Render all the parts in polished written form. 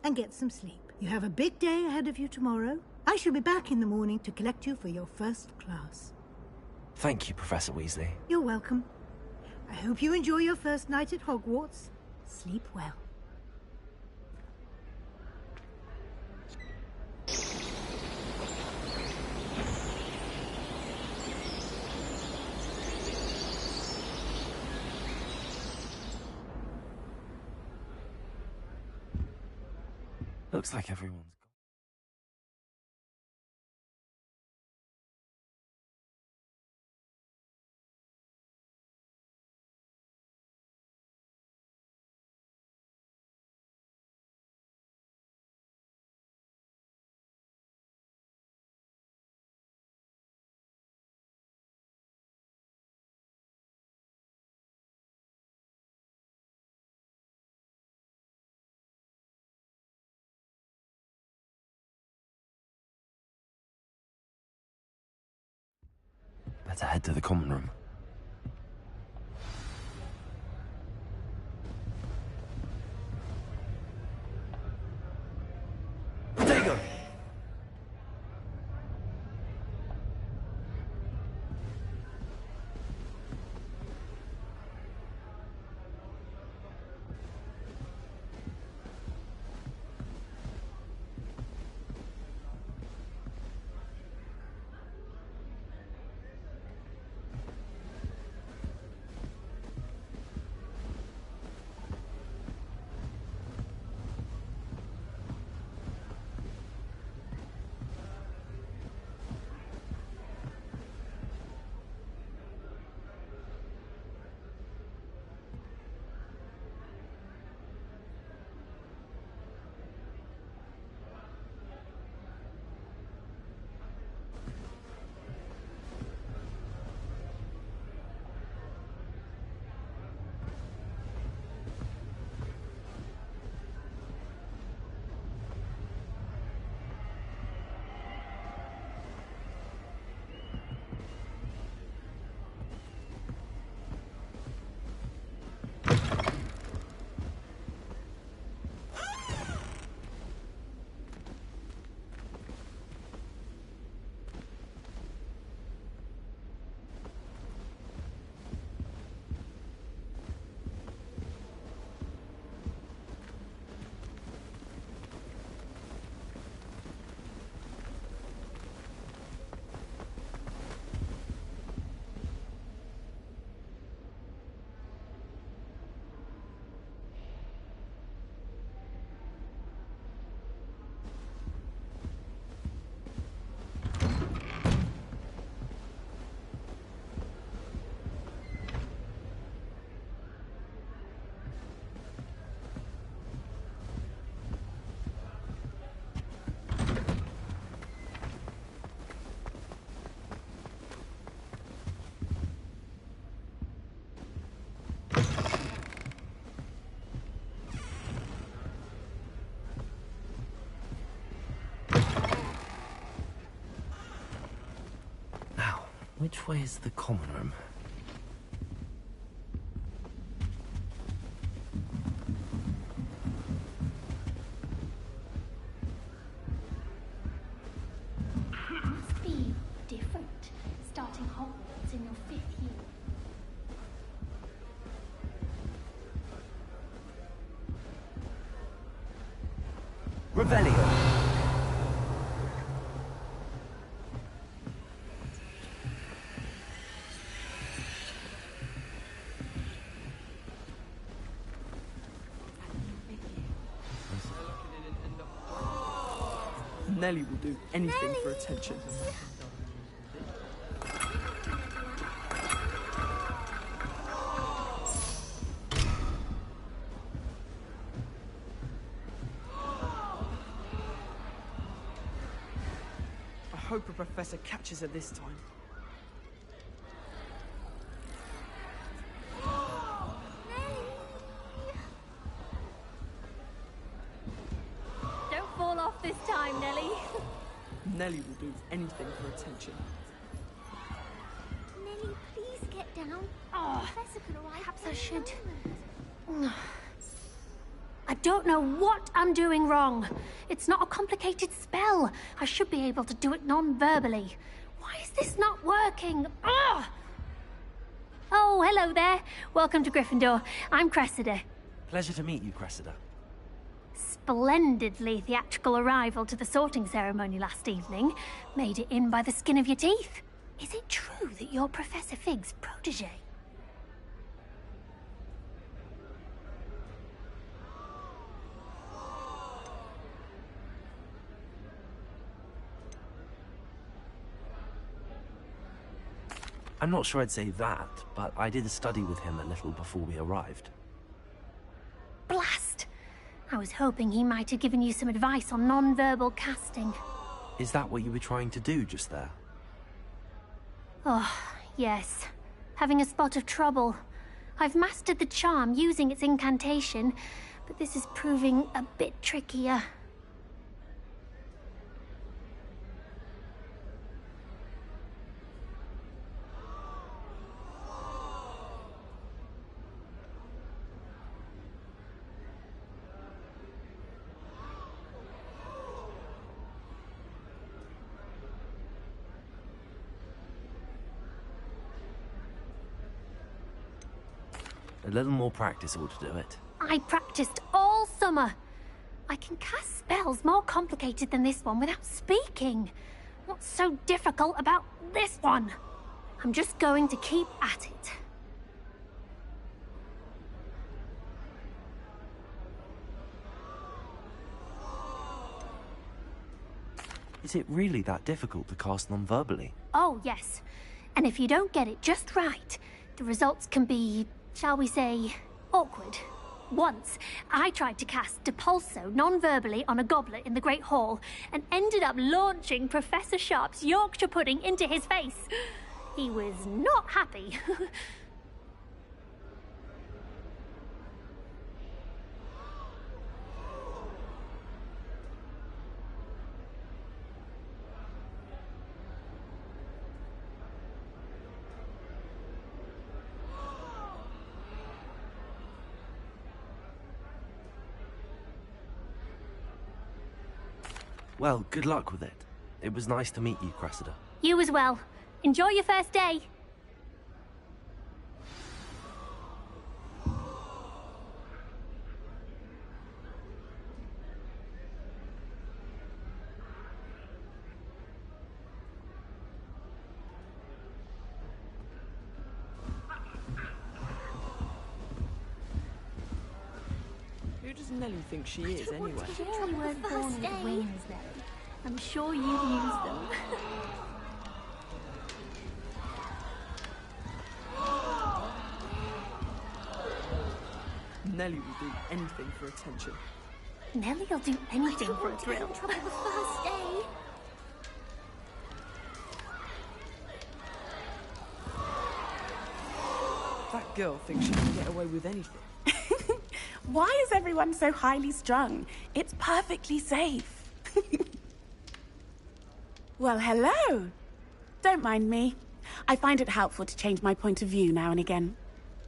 and get some sleep. You have a big day ahead of you tomorrow. I shall be back in the morning to collect you for your first class. Thank you, Professor Weasley. You're welcome. I hope you enjoy your first night at Hogwarts. Sleep well. Looks like everyone's gone. Better head to the common room. Diego! Which way is the common room? It must be different, starting Hogwarts in your 5th year. Revelio! Nellie will do anything for attention. I hope a professor catches her this time. Don't fall off this time, Nellie. Nellie will do anything for attention. Nellie, please get down. Oh, Professor could arrive. Perhaps I should. I don't know what I'm doing wrong. It's not a complicated spell. I should be able to do it non-verbally. Why is this not working? Ugh! Oh, hello there. Welcome to Gryffindor. I'm Cressida. Pleasure to meet you, Cressida. Splendidly theatrical arrival to the sorting ceremony last evening. Made it in by the skin of your teeth. Is it true that you're Professor Fig's protege? I'm not sure I'd say that, but I did study with him a little before we arrived. Blast! I was hoping he might have given you some advice on non-verbal casting. Is that what you were trying to do just there? Oh, yes. Having a spot of trouble. I've mastered the charm using its incantation, but this is proving a bit trickier. A little more practice ought to do it. I practiced all summer. I can cast spells more complicated than this one without speaking. What's so difficult about this one? I'm just going to keep at it. Is it really that difficult to cast non-verbally? Oh, yes. And if you don't get it just right, the results can be, shall we say, awkward. Once, I tried to cast Depulso non-verbally on a goblet in the Great Hall and ended up launching Professor Sharp's Yorkshire pudding into his face. He was not happy. Well, good luck with it. It was nice to meet you, Cressida. You as well. Enjoy your first day. Who does Nelly think she is, anyway? Sure you weren't born with wings, Nelly. I'm sure you've used them. Nelly will do anything for attention. Nelly'll do anything for a thrill. Trouble the first day. That girl thinks she can get away with anything. Why is everyone so highly strung? It's perfectly safe. Well, hello. Don't mind me. I find it helpful to change my point of view now and again.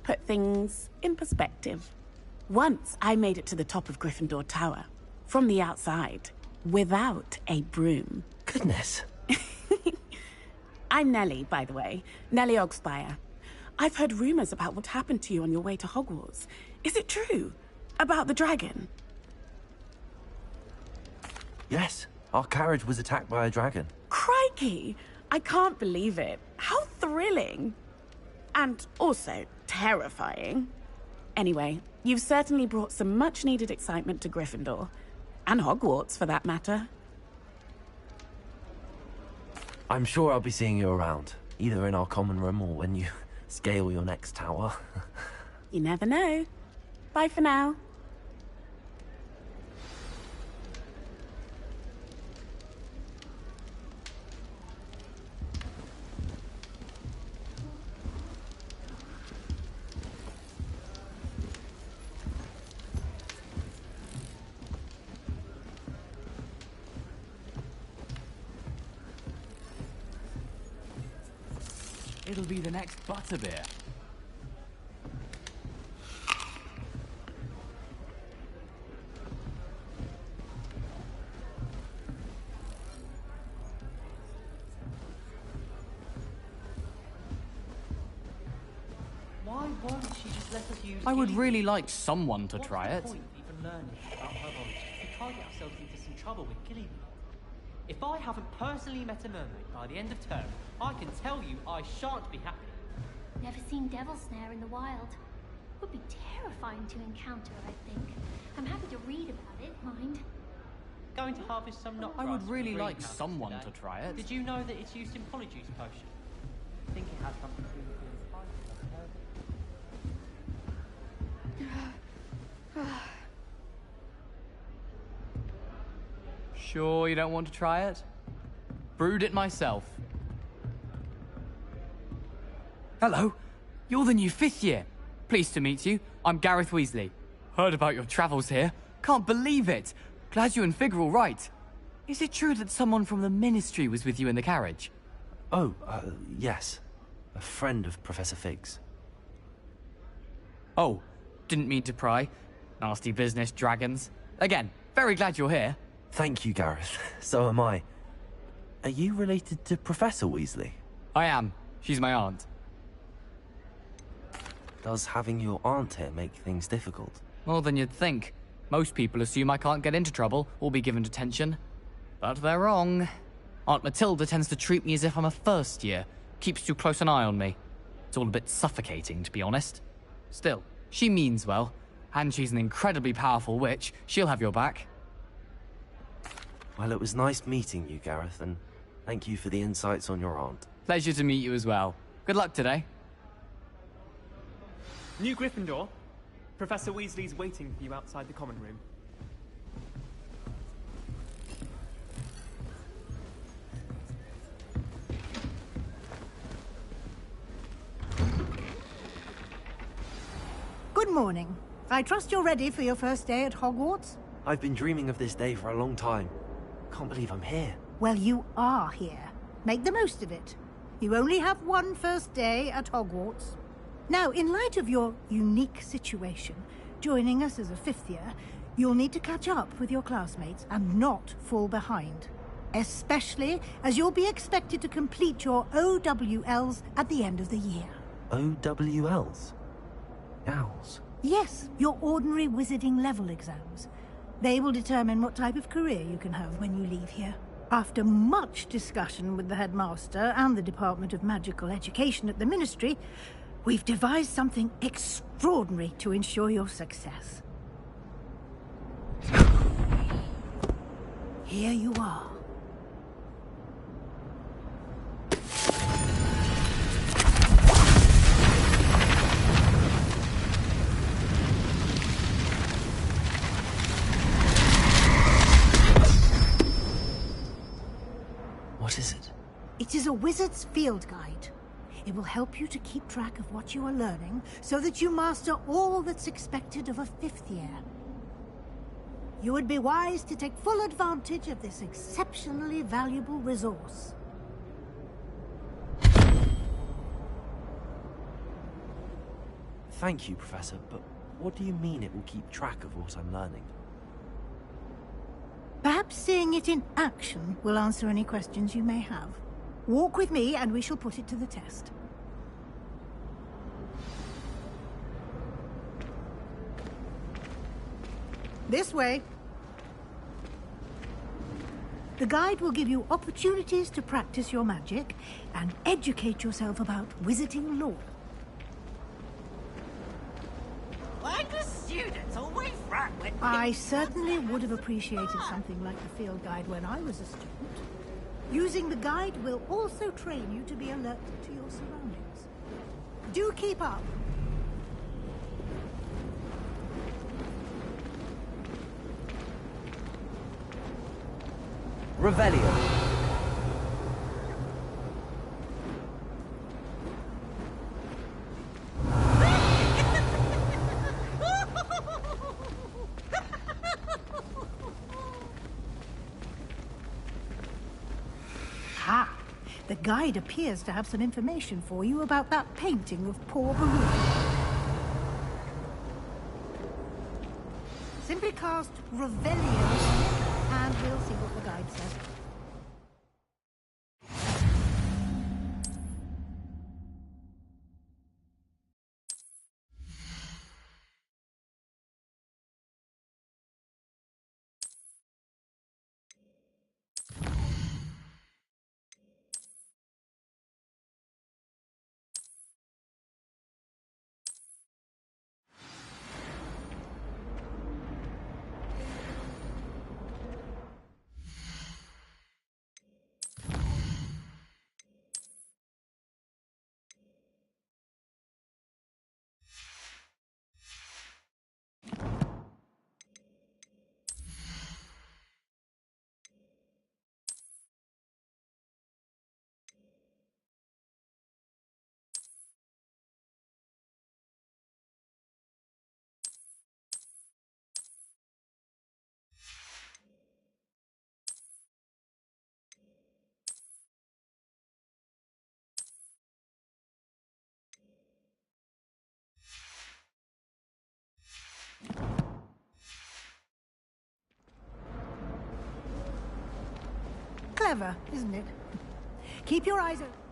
Put things in perspective. Once I made it to the top of Gryffindor Tower, from the outside, without a broom. Goodness. I'm Nelly, by the way. Nelly Ogspire. I've heard rumors about what happened to you on your way to Hogwarts. Is it true? About the dragon? Yes, our carriage was attacked by a dragon. Crikey! I can't believe it. How thrilling! And also terrifying. Anyway, you've certainly brought some much-needed excitement to Gryffindor. And Hogwarts, for that matter. I'm sure I'll be seeing you around, either in our common room or when you scale your next tower. You never know. Bye for now. It'll be the next Why would she just let us use I would it? really like someone to try it. What's the point of even learning about her origins? We can't get ourselves into some trouble with killing them. If I haven't personally met a mermaid by the end of term, I can tell you I shan't be happy. Never seen devil snare in the wild. Would be terrifying to encounter, I think. I'm happy to read about it, mind. Going to harvest some knot I grass would for really the like greenhouse someone today. to try it. Did you know that it's used in polyjuice potion? I think it has something to do with being spicy. Sure you don't want to try it? Brewed it myself. Hello, you're the new 5th year. Pleased to meet you. I'm Gareth Weasley. Heard about your travels here. Can't believe it. Glad you and Fig are all right. Is it true that someone from the Ministry was with you in the carriage? Oh, yes. A friend of Professor Fig's. Oh, didn't mean to pry. Nasty business, dragons. Again, very glad you're here. Thank you, Gareth. So am I. Are you related to Professor Weasley? I am. She's my aunt. Does having your aunt here make things difficult? More than you'd think. Most people assume I can't get into trouble or be given detention. But they're wrong. Aunt Matilda tends to treat me as if I'm a first year. Keeps too close an eye on me. It's all a bit suffocating, to be honest. Still, she means well. And she's an incredibly powerful witch. She'll have your back. Well, it was nice meeting you, Gareth, and thank you for the insights on your aunt. Pleasure to meet you as well. Good luck today. New Gryffindor. Professor Weasley's waiting for you outside the common room. Good morning. I trust you're ready for your first day at Hogwarts? I've been dreaming of this day for a long time. Can't believe I'm here. Well, you are here. Make the most of it. You only have one first day at Hogwarts. Now, in light of your unique situation, joining us as a 5th year, you'll need to catch up with your classmates and not fall behind. Especially as you'll be expected to complete your OWLs at the end of the year. OWLs? Owls? Yes, your ordinary wizarding level exams. They will determine what type of career you can have when you leave here. After much discussion with the headmaster and the Department of Magical Education at the Ministry, we've devised something extraordinary to ensure your success. Here you are. What is it? It is a wizard's field guide. It will help you to keep track of what you are learning so that you master all that's expected of a 5th year. You would be wise to take full advantage of this exceptionally valuable resource. Thank you, Professor, but what do you mean it will keep track of what I'm learning? Perhaps seeing it in action will answer any questions you may have. Walk with me and we shall put it to the test. This way. The guide will give you opportunities to practice your magic and educate yourself about wizarding lore. Why do students always run when... I certainly would have appreciated something like the field guide when I was a student. Using the guide will also train you to be alert to your surroundings. Do keep up. Revelio. Ah, the guide appears to have some information for you about that painting of poor Baruch. Simply cast Revelio and we'll see what the guide says. clever, isn't it? Keep your eyes open.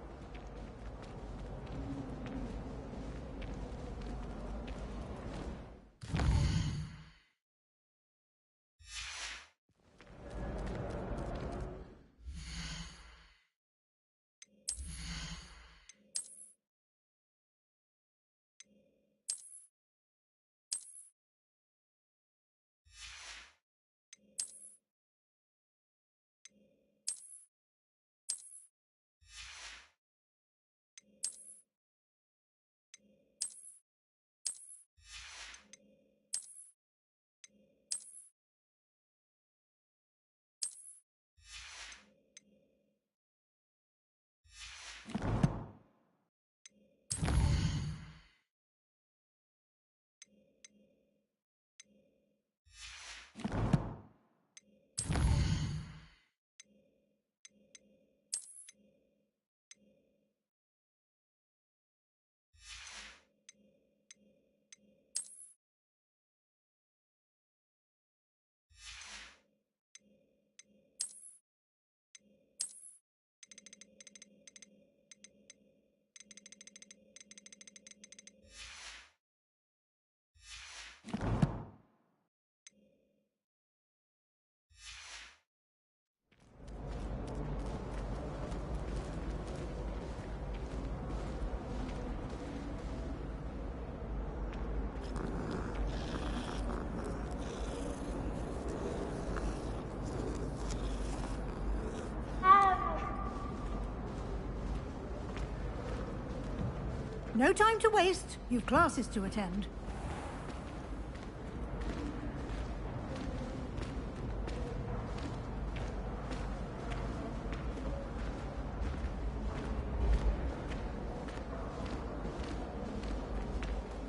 No time to waste. You've classes to attend.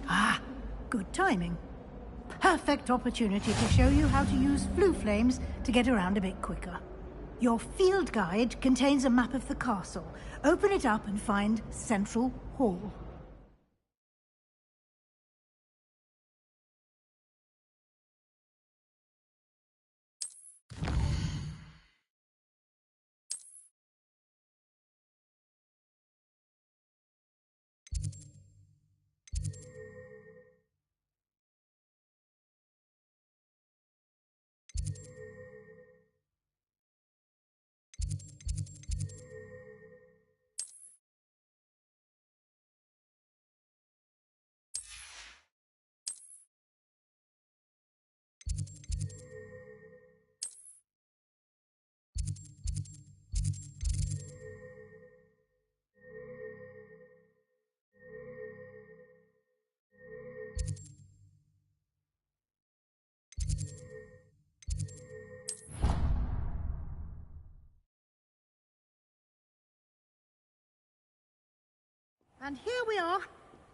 Ah, good timing. Perfect opportunity to show you how to use flue flames to get around a bit quicker. Your field guide contains a map of the castle. Open it up and find Central Hall. And here we are.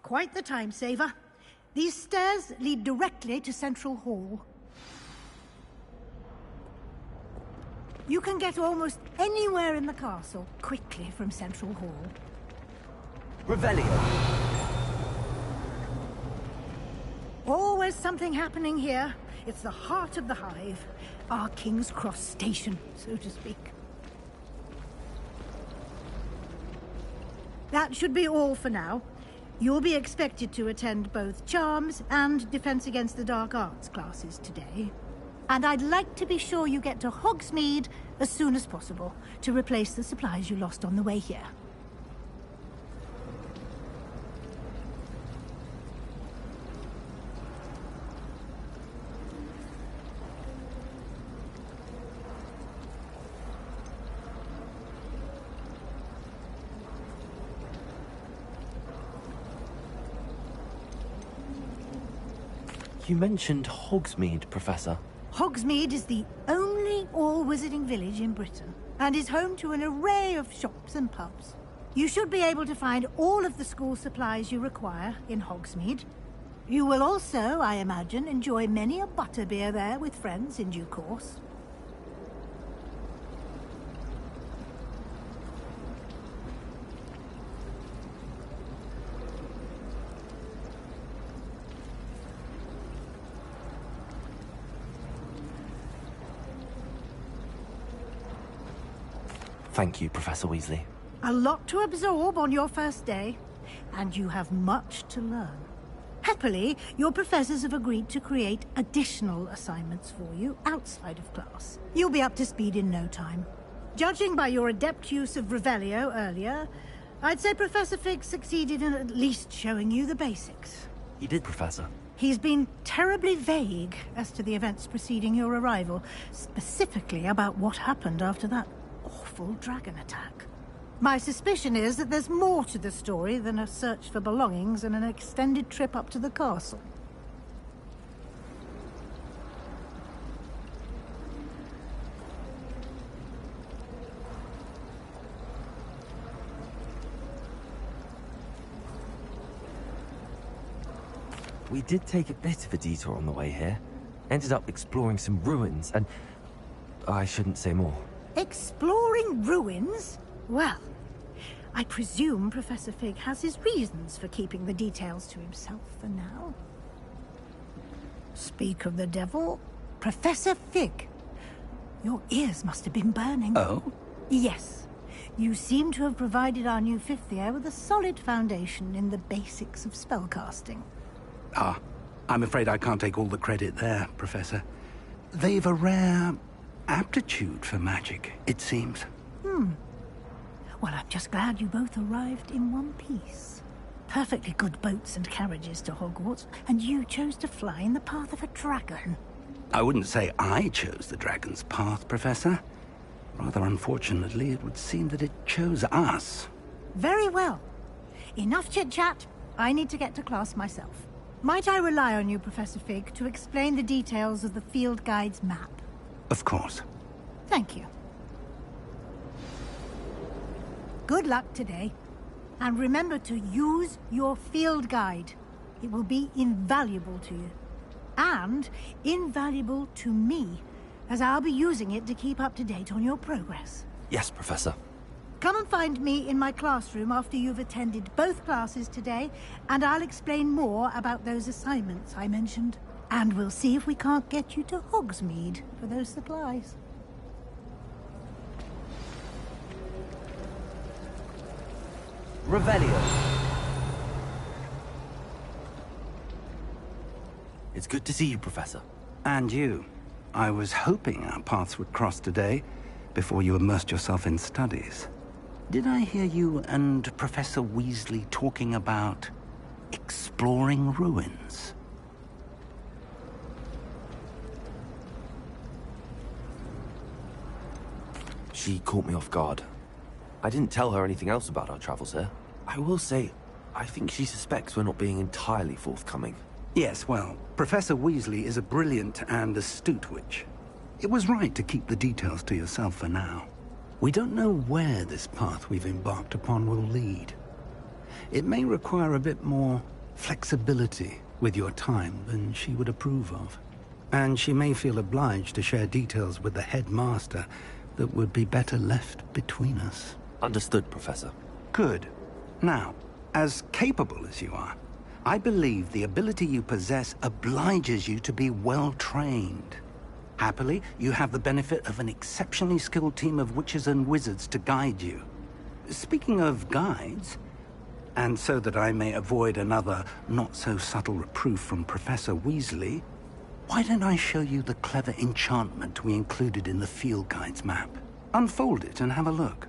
Quite the time saver. These stairs lead directly to Central Hall. You can get almost anywhere in the castle quickly from Central Hall. Revelio. Always something happening here. It's the heart of the hive. Our King's Cross station, so to speak. That should be all for now. You'll be expected to attend both Charms and Defense Against the Dark Arts classes today. And I'd like to be sure you get to Hogsmeade as soon as possible to replace the supplies you lost on the way here. You mentioned Hogsmeade, Professor. Hogsmeade is the only all-wizarding village in Britain and is home to an array of shops and pubs. You should be able to find all of the school supplies you require in Hogsmeade. You will also, I imagine, enjoy many a butterbeer there with friends in due course. Thank you, Professor Weasley. A lot to absorb on your first day, and you have much to learn. Happily, your professors have agreed to create additional assignments for you outside of class. You'll be up to speed in no time. Judging by your adept use of Revelio earlier, I'd say Professor Fig succeeded in at least showing you the basics. He did, Professor. He's been terribly vague as to the events preceding your arrival, specifically about what happened after that awful dragon attack. My suspicion is that there's more to the story than a search for belongings and an extended trip up to the castle. We did take a bit of a detour on the way here. Ended up exploring some ruins and... I shouldn't say more. Exploring ruins? Well, I presume Professor Fig has his reasons for keeping the details to himself for now. Speak of the devil, Professor Fig. Your ears must have been burning. Oh? Yes. You seem to have provided our new fifth year with a solid foundation in the basics of spellcasting. Ah, I'm afraid I can't take all the credit there, Professor. They've a rare aptitude for magic, it seems. Well, I'm just glad you both arrived in one piece. Perfectly good boats and carriages to Hogwarts, and you chose to fly in the path of a dragon. I wouldn't say I chose the dragon's path, Professor. Rather unfortunately, it would seem that it chose us. Very well. Enough chit-chat. I need to get to class myself. Might I rely on you, Professor Fig, to explain the details of the field guide's map? Of course. Thank you. Good luck today. And remember to use your field guide. It will be invaluable to you. And invaluable to me, as I'll be using it to keep up to date on your progress. Yes, Professor. Come and find me in my classroom after you've attended both classes today, and I'll explain more about those assignments I mentioned. And we'll see if we can't get you to Hogsmeade for those supplies. Revelio. It's good to see you, Professor. And you. I was hoping our paths would cross today, before you immersed yourself in studies. Did I hear you and Professor Weasley talking about exploring ruins? She caught me off guard. I didn't tell her anything else about our travels here. I will say, I think she suspects we're not being entirely forthcoming. Yes, well, Professor Weasley is a brilliant and astute witch. It was right to keep the details to yourself for now. We don't know where this path we've embarked upon will lead. It may require a bit more flexibility with your time than she would approve of. And she may feel obliged to share details with the headmaster that would be better left between us. Understood, Professor. Good. Now, as capable as you are, I believe the ability you possess obliges you to be well-trained. Happily, you have the benefit of an exceptionally skilled team of witches and wizards to guide you. Speaking of guides, and so that I may avoid another not-so-subtle reproof from Professor Weasley, why don't I show you the clever enchantment we included in the field guide's map? Unfold it and have a look.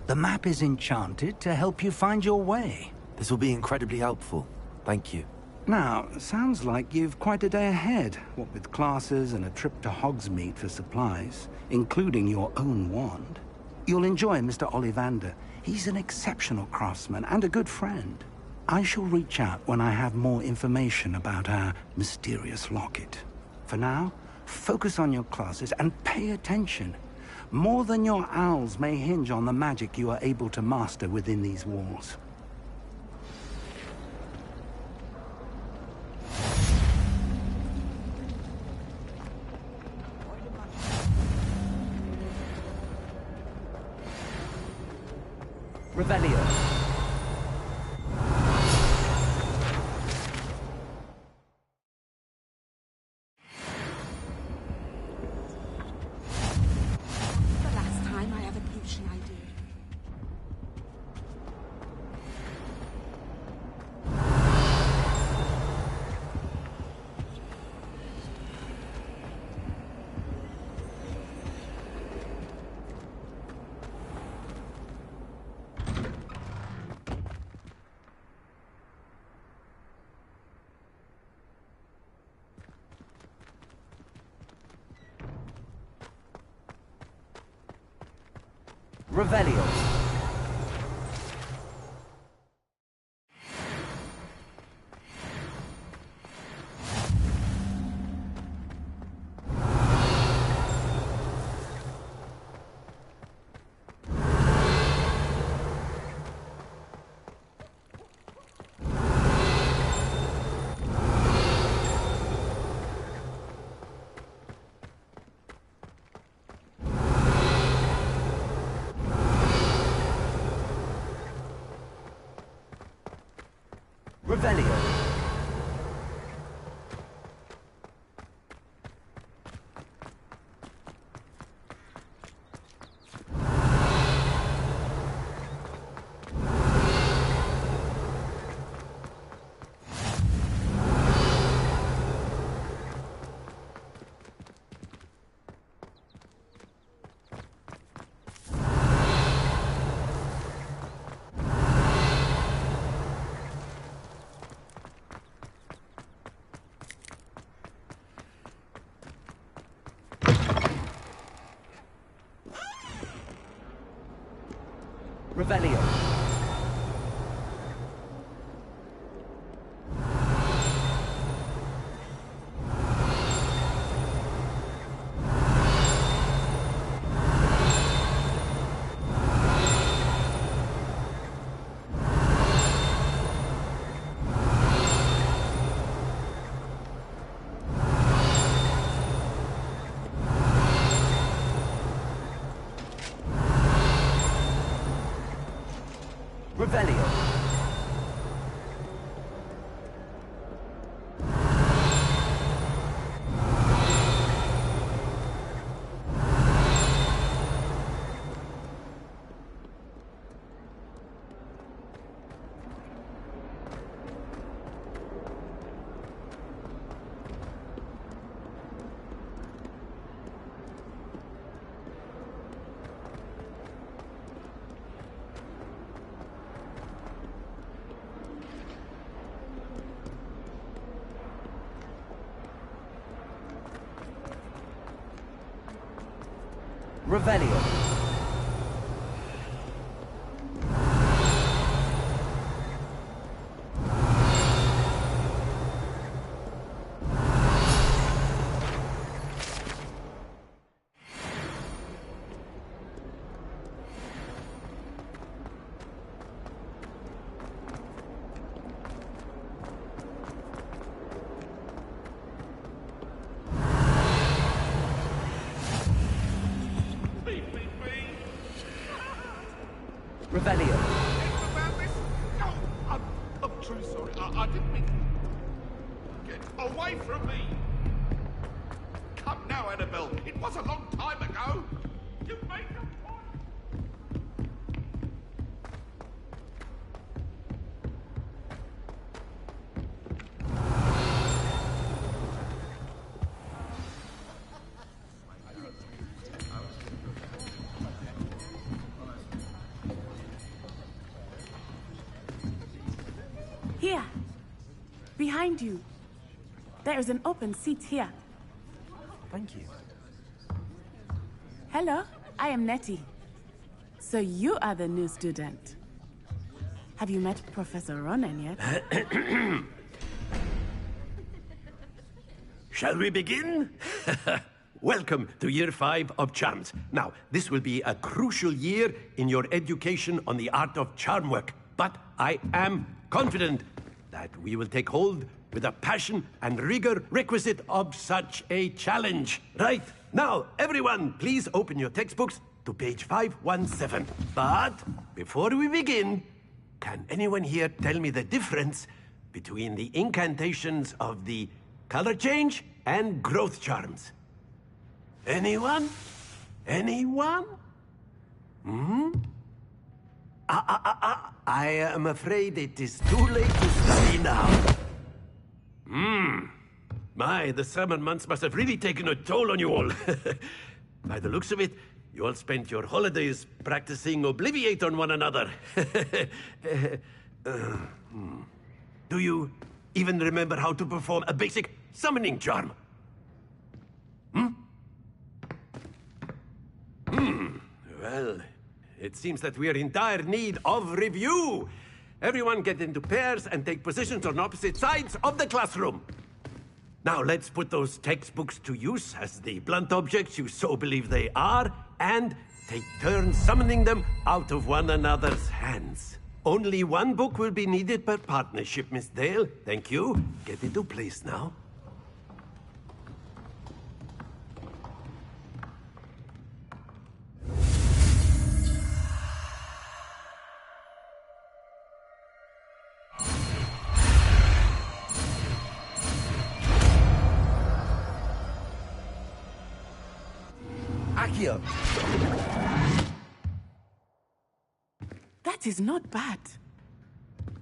The map is enchanted to help you find your way. This will be incredibly helpful. Thank you. Now, sounds like you've quite a day ahead, what with classes and a trip to Hogsmeade for supplies, including your own wand. You'll enjoy Mr. Ollivander. He's an exceptional craftsman and a good friend. I shall reach out when I have more information about our mysterious locket. For now, focus on your classes and pay attention. More than your owls may hinge on the magic you are able to master within these walls. Revelio. The last time I have a potion I do. Revelio. Revelio. Revelio. Revelio. Revelio. Revelio. No, I'm truly sorry. I didn't mean... Get away from me! Come now, Annabelle. It was a long time ago. You made your point. behind you. There is an open seat here. Thank you. Hello, I am Nettie. So you are the new student. Have you met Professor Ronan yet? Shall we begin? Welcome to Year 5 of Charms. Now, this will be a crucial year in your education on the art of charm work. But I am confident that we will take hold with the passion and rigor requisite of such a challenge. Right, now, everyone, please open your textbooks to page 517. But before we begin, can anyone here tell me the difference between the incantations of the color change and growth charms? Anyone? Anyone? I am afraid it is too late to study now. My, the summer months must have really taken a toll on you all. By the looks of it, you all spent your holidays practicing Obliviate on one another. Do you even remember how to perform a basic summoning charm? Well, it seems that we are in dire need of review. Everyone get into pairs and take positions on opposite sides of the classroom. Now let's put those textbooks to use as the blunt objects you so believe they are, and take turns summoning them out of one another's hands. Only one book will be needed per partnership, Miss Dale. Thank you. Get into place now. Accio. That is not bad.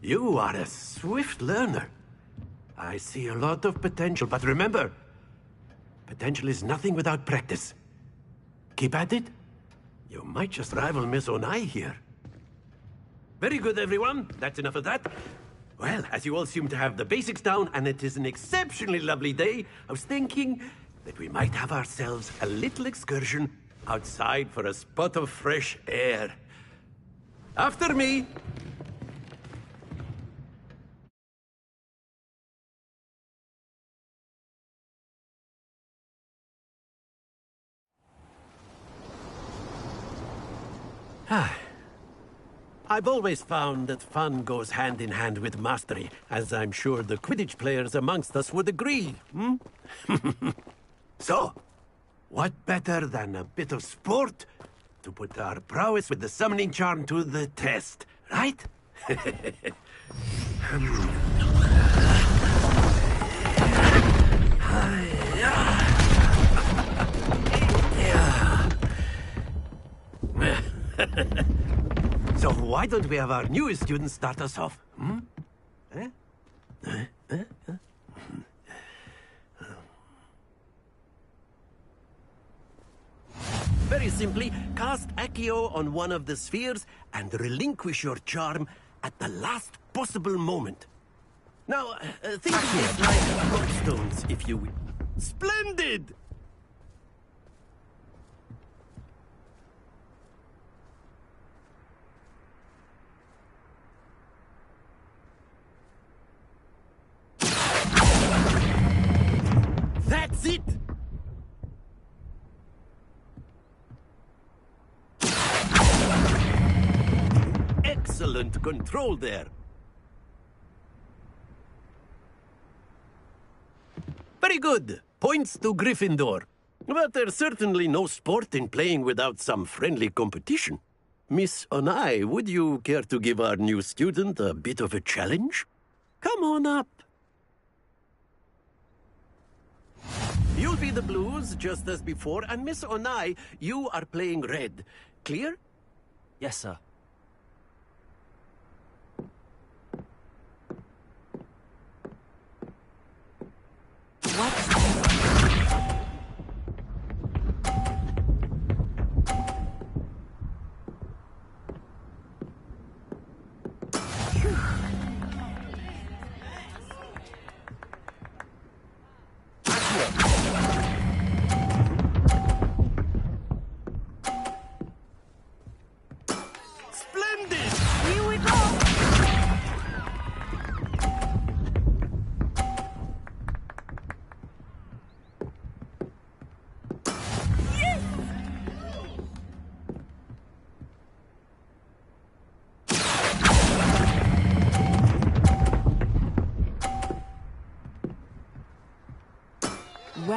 You are a swift learner. I see a lot of potential, but remember, potential is nothing without practice. Keep at it. You might just rival Miss Onai here. Very good, everyone. That's enough of that. Well, as you all seem to have the basics down, and it is an exceptionally lovely day, I was thinking that we might have ourselves a little excursion outside for a spot of fresh air. After me! I've always found that fun goes hand in hand with mastery, as I'm sure the Quidditch players amongst us would agree, So, what better than a bit of sport to put our prowess with the summoning charm to the test, right? So why don't we have our newest student start us off? Very simply, cast Accio on one of the spheres and relinquish your charm at the last possible moment. Now, think of it like rockstones, if you will. Splendid! That's it! Excellent control there. Very good. Points to Gryffindor. But there's certainly no sport in playing without some friendly competition. Miss Onai, would you care to give our new student a bit of a challenge? Come on up. You'll be the blues, just as before, and Miss Onai, you are playing red. Clear? Yes, sir.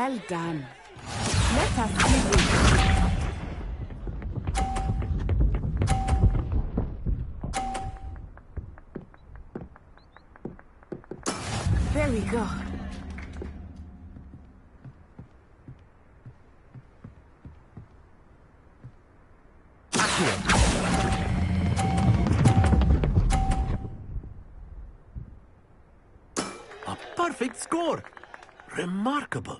Well done. Let us see this. There we go. A perfect score. Remarkable.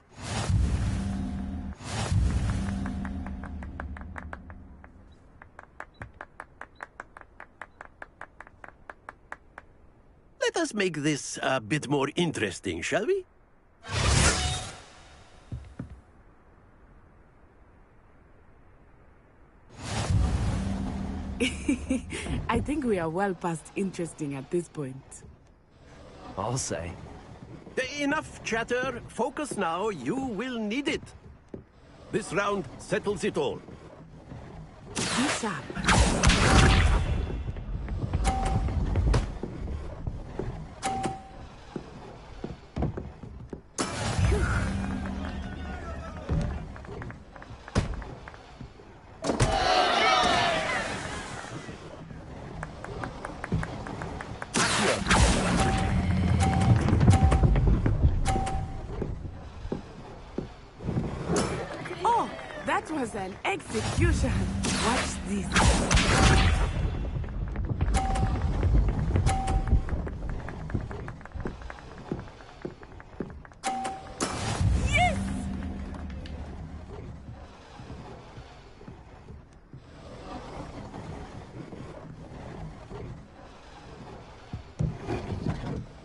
Let us make this a bit more interesting, shall we? I think we are well past interesting at this point. I'll say. Enough chatter. Focus now. You will need it. This round settles it all. Be sharp. Oh, that was an execution. Watch this. Yes!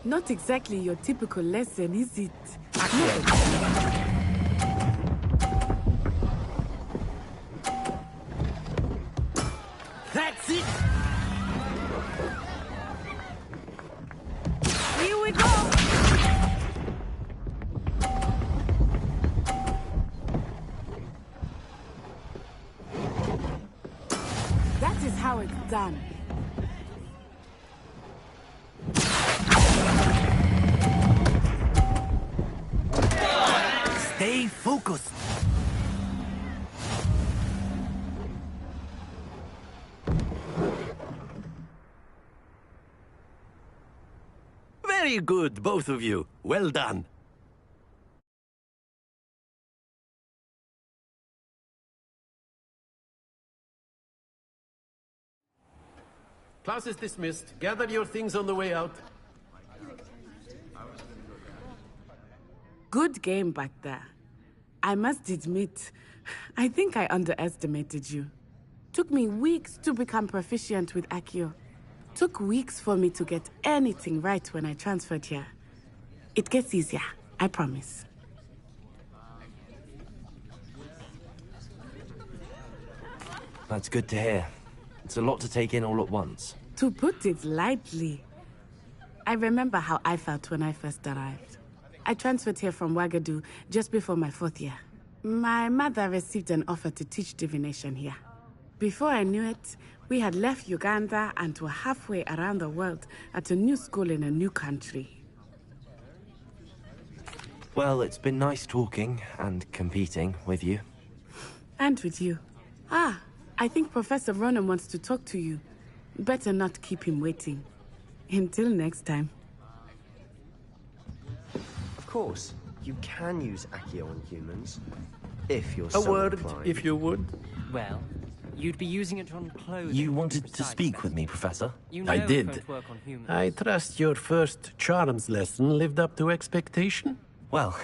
Not exactly your typical lesson, is it? That's it. Here we go! That is how it's done. Stay focused. Very good, both of you. Well done. Class is dismissed. Gather your things on the way out. Good game back there. I must admit, I think I underestimated you. Took me weeks to become proficient with Accio. Took weeks for me to get anything right when I transferred here. It gets easier, I promise. That's good to hear. It's a lot to take in all at once. To put it lightly, I remember how I felt when I first arrived. I transferred here from Ouagadougou just before my 4th year. My mother received an offer to teach divination here. Before I knew it, we had left Uganda and were halfway around the world at a new school in a new country. Well, it's been nice talking and competing with you. And with you. Ah, I think Professor Ronan wants to talk to you. Better not keep him waiting. Until next time. Of course, you can use Accio on humans, if you're A so word, inclined. if you would. Well, you'd be using it on clothing. You wanted to speak with me, Professor? You know I it did. won't work on humans. I trust your first charms lesson lived up to expectation? Well,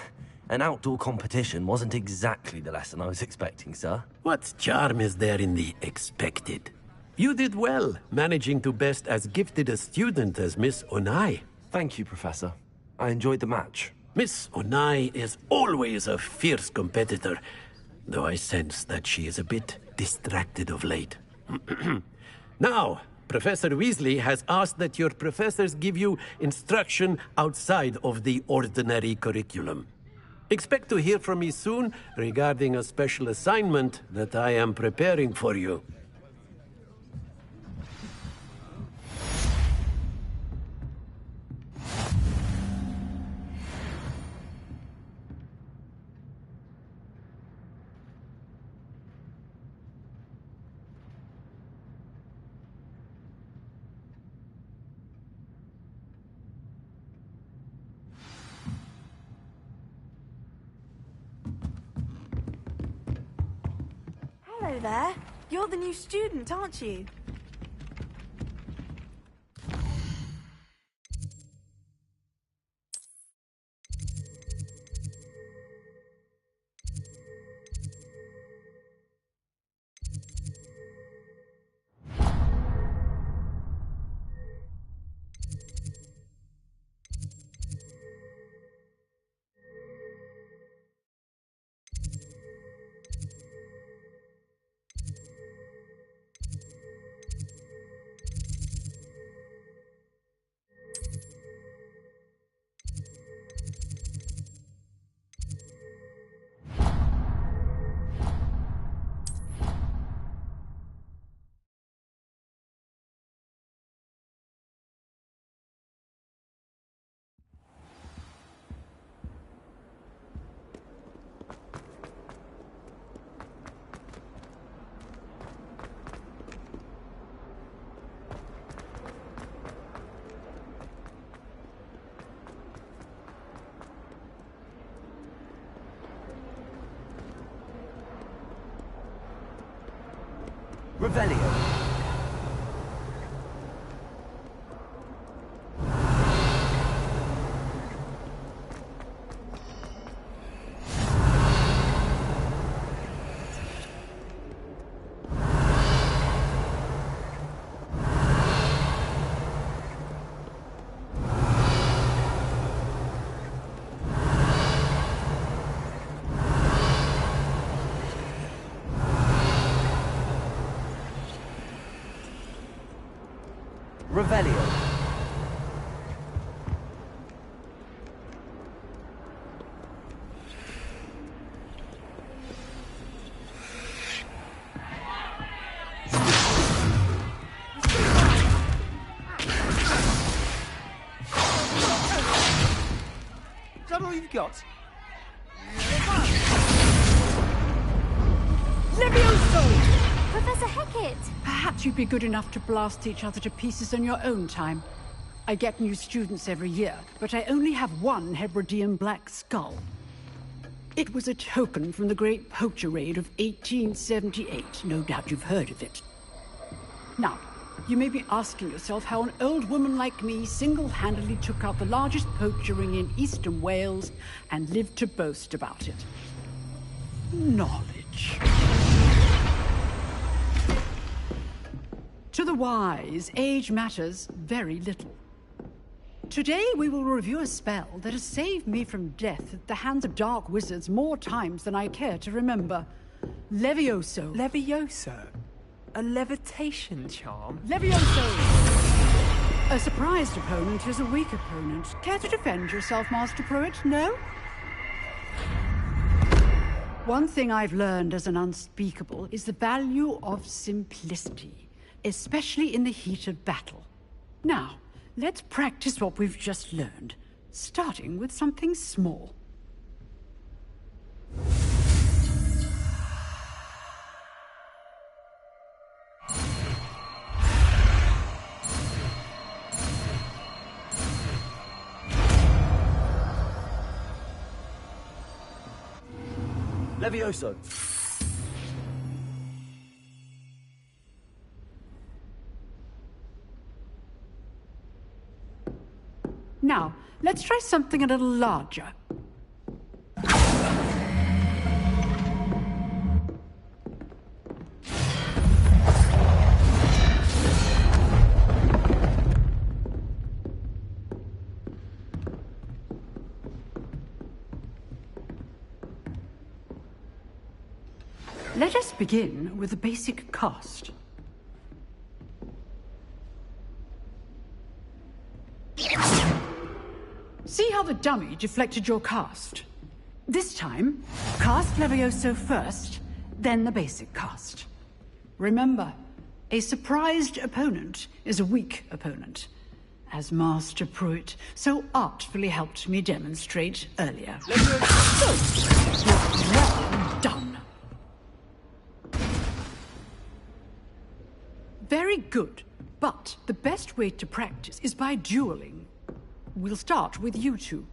an outdoor competition wasn't exactly the lesson I was expecting, sir. What charm is there in the expected? You did well, managing to best as gifted a student as Miss Onai. Thank you, Professor. I enjoyed the match. Miss Onai is always a fierce competitor, though I sense that she is a bit distracted of late. Now, Professor Weasley has asked that your professors give you instruction outside of the ordinary curriculum. Expect to hear from me soon regarding a special assignment that I am preparing for you. Hello there. You're the new student, aren't you? Revelio. Revelio. Is that all you've got? Levioso! Professor Hecat! Perhaps you'd be good enough to blast each other to pieces in your own time. I get new students every year, but I only have one Hebridean black skull. It was a token from the Great Poacher Raid of 1878. No doubt you've heard of it. Now, you may be asking yourself how an old woman like me single-handedly took out the largest poacher ring in eastern Wales and lived to boast about it. Knowledge. To the wise, age matters very little. Today we will review a spell that has saved me from death at the hands of dark wizards more times than I care to remember. Levioso. Levioso? A levitation charm? Levioso! A surprised opponent is a weak opponent. Care to defend yourself, Master Pruitt? No? One thing I've learned as an unspeakable is the value of simplicity, especially in the heat of battle. Now, let's practice what we've just learned, starting with something small. Levioso. Now, let's try something a little larger. Let us begin with the basic cast. See how the dummy deflected your cast? This time, cast Levioso first, then the basic cast. Remember, a surprised opponent is a weak opponent, as Master Pruitt so artfully helped me demonstrate earlier. Well done. Very good, but the best way to practice is by dueling. We'll start with you two.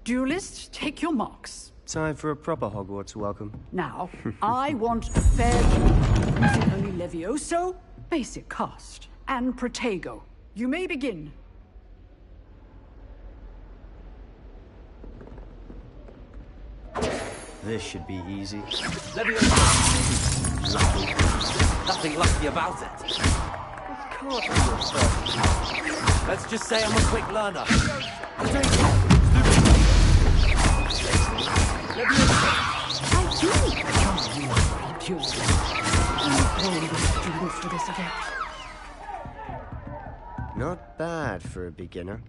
Duelists, take your marks. Time for a proper Hogwarts welcome. Now, I want a fair duel using only Levioso, basic cast, and Protego. You may begin. This should be easy. Levioso! Lucky. Nothing lucky about it. Can't be your first. Let's just say I'm a quick learner. Not bad for a beginner.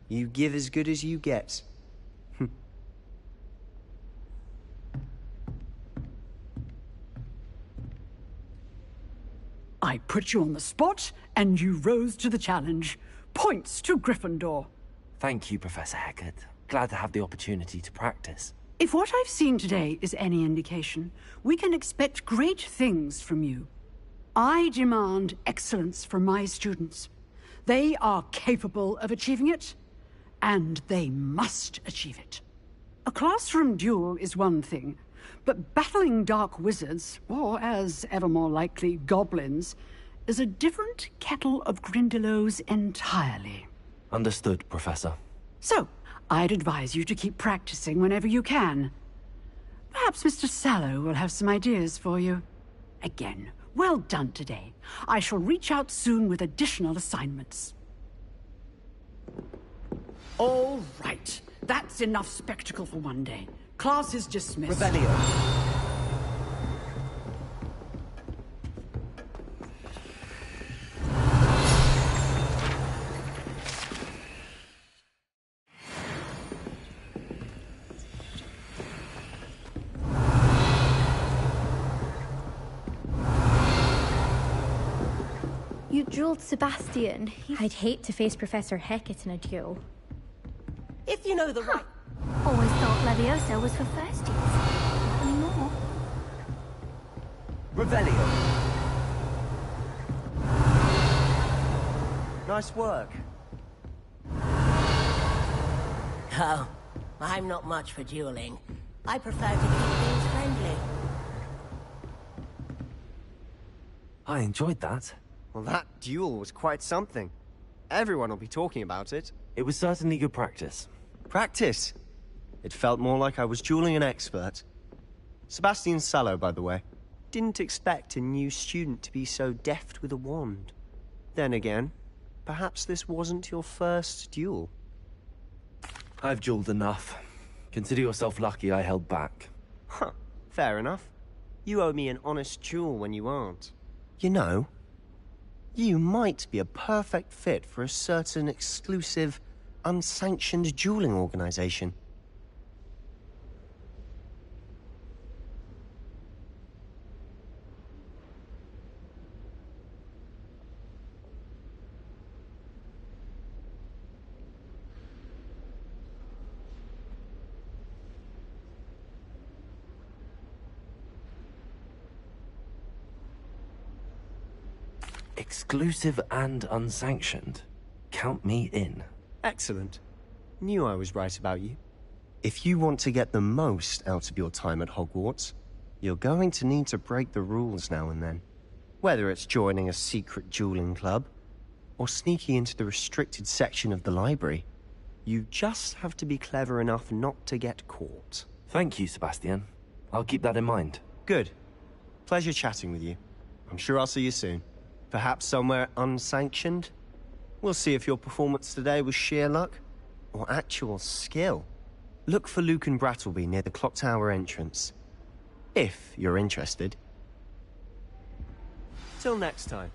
You give as good as you get. I put you on the spot, and you rose to the challenge. Points to Gryffindor. Thank you, Professor Hecat. Glad to have the opportunity to practice. If what I've seen today is any indication, we can expect great things from you. I demand excellence from my students. They are capable of achieving it, and they must achieve it. A classroom duel is one thing, but battling dark wizards, or as ever more likely, goblins, is a different kettle of Grindylows entirely. Understood, Professor. So, I'd advise you to keep practicing whenever you can. Perhaps Mr. Sallow will have some ideas for you. Again, well done today. I shall reach out soon with additional assignments. All right. That's enough spectacle for one day. Class is dismissed. Rebellion. You dueled Sebastian. I'd hate to face Professor Hecat in a duel. If you know the right... Always thought Levioso was for first years. Not anymore. Revelio. Nice work. Oh, I'm not much for dueling. I prefer to keep things friendly. I enjoyed that. Well, that duel was quite something. Everyone will be talking about it. It was certainly good practice. Practice? It felt more like I was dueling an expert. Sebastian Sallow, by the way. Didn't expect a new student to be so deft with a wand. Then again, perhaps this wasn't your first duel. I've dueled enough. Consider yourself lucky I held back. Huh, fair enough. You owe me an honest duel when you aren't. You know, you might be a perfect fit for a certain exclusive, unsanctioned dueling organization. Exclusive and unsanctioned. Count me in. Excellent. Knew I was right about you. If you want to get the most out of your time at Hogwarts, you're going to need to break the rules now and then. Whether it's joining a secret dueling club, or sneaking into the restricted section of the library, you just have to be clever enough not to get caught. Thank you, Sebastian. I'll keep that in mind. Good. Pleasure chatting with you. I'm sure I'll see you soon. Perhaps somewhere unsanctioned? We'll see if your performance today was sheer luck or actual skill. Look for Luke and Brattleby near the clock tower entrance. If you're interested. Till next time.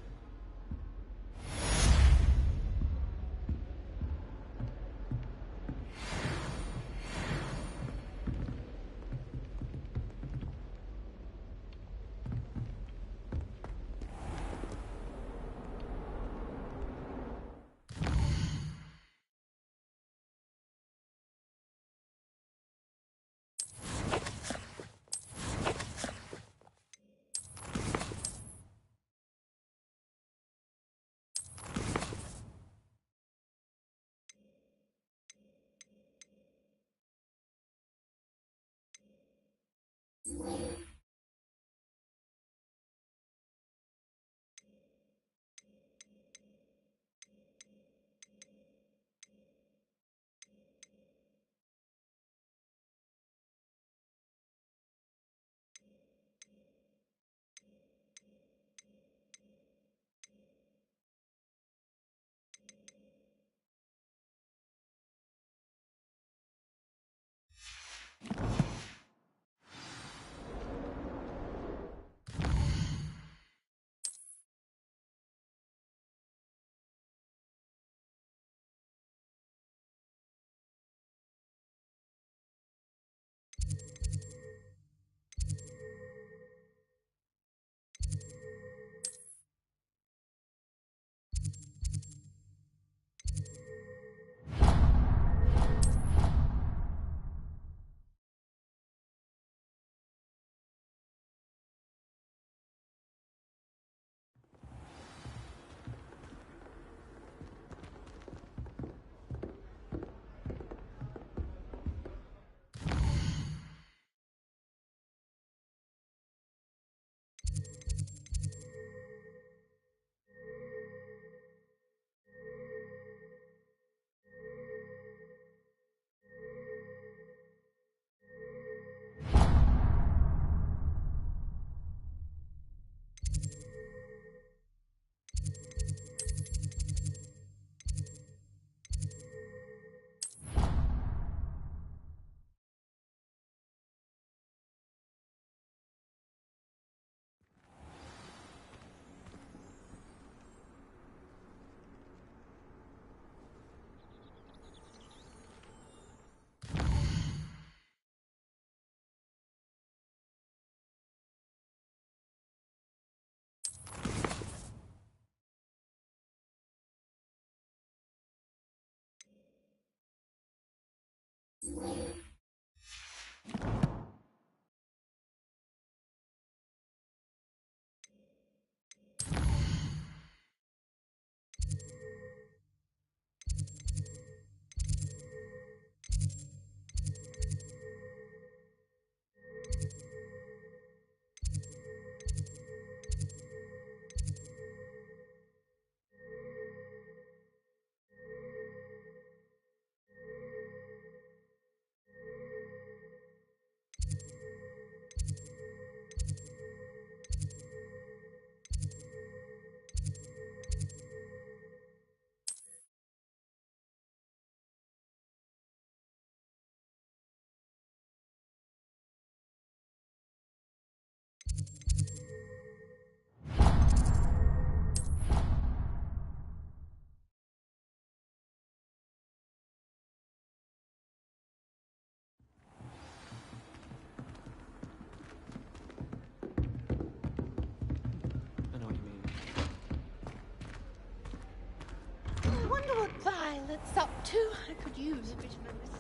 Sup too? I could use a bit of a respite.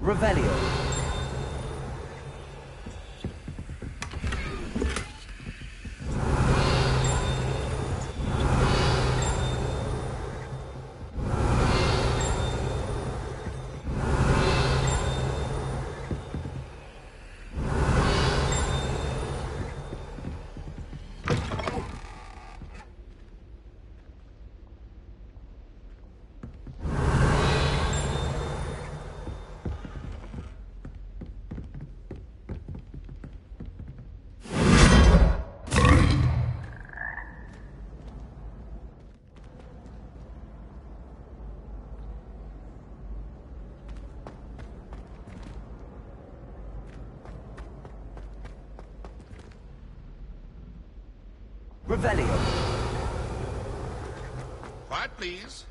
Revelio. Revelio. Quiet, please.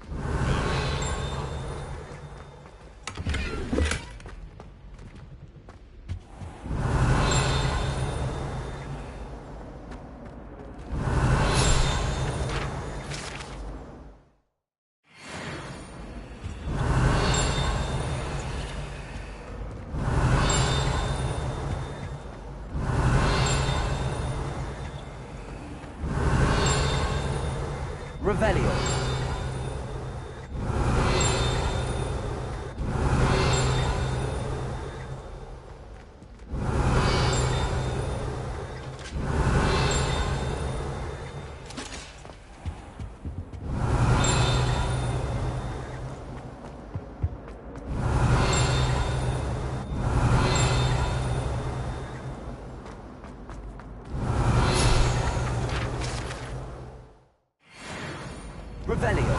Revelio. Revelio.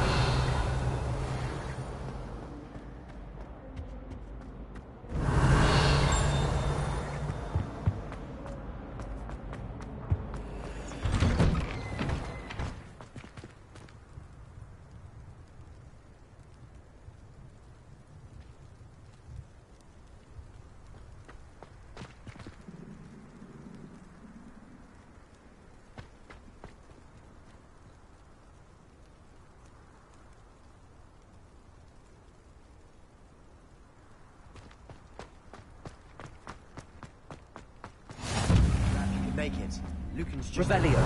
Make it. Lucan's just... Revelio.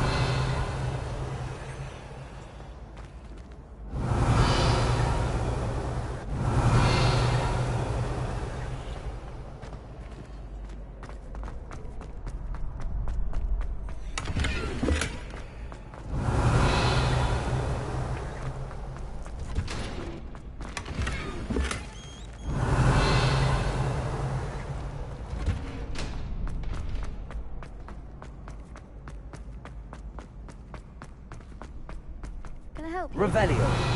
Can I help you? Revelio.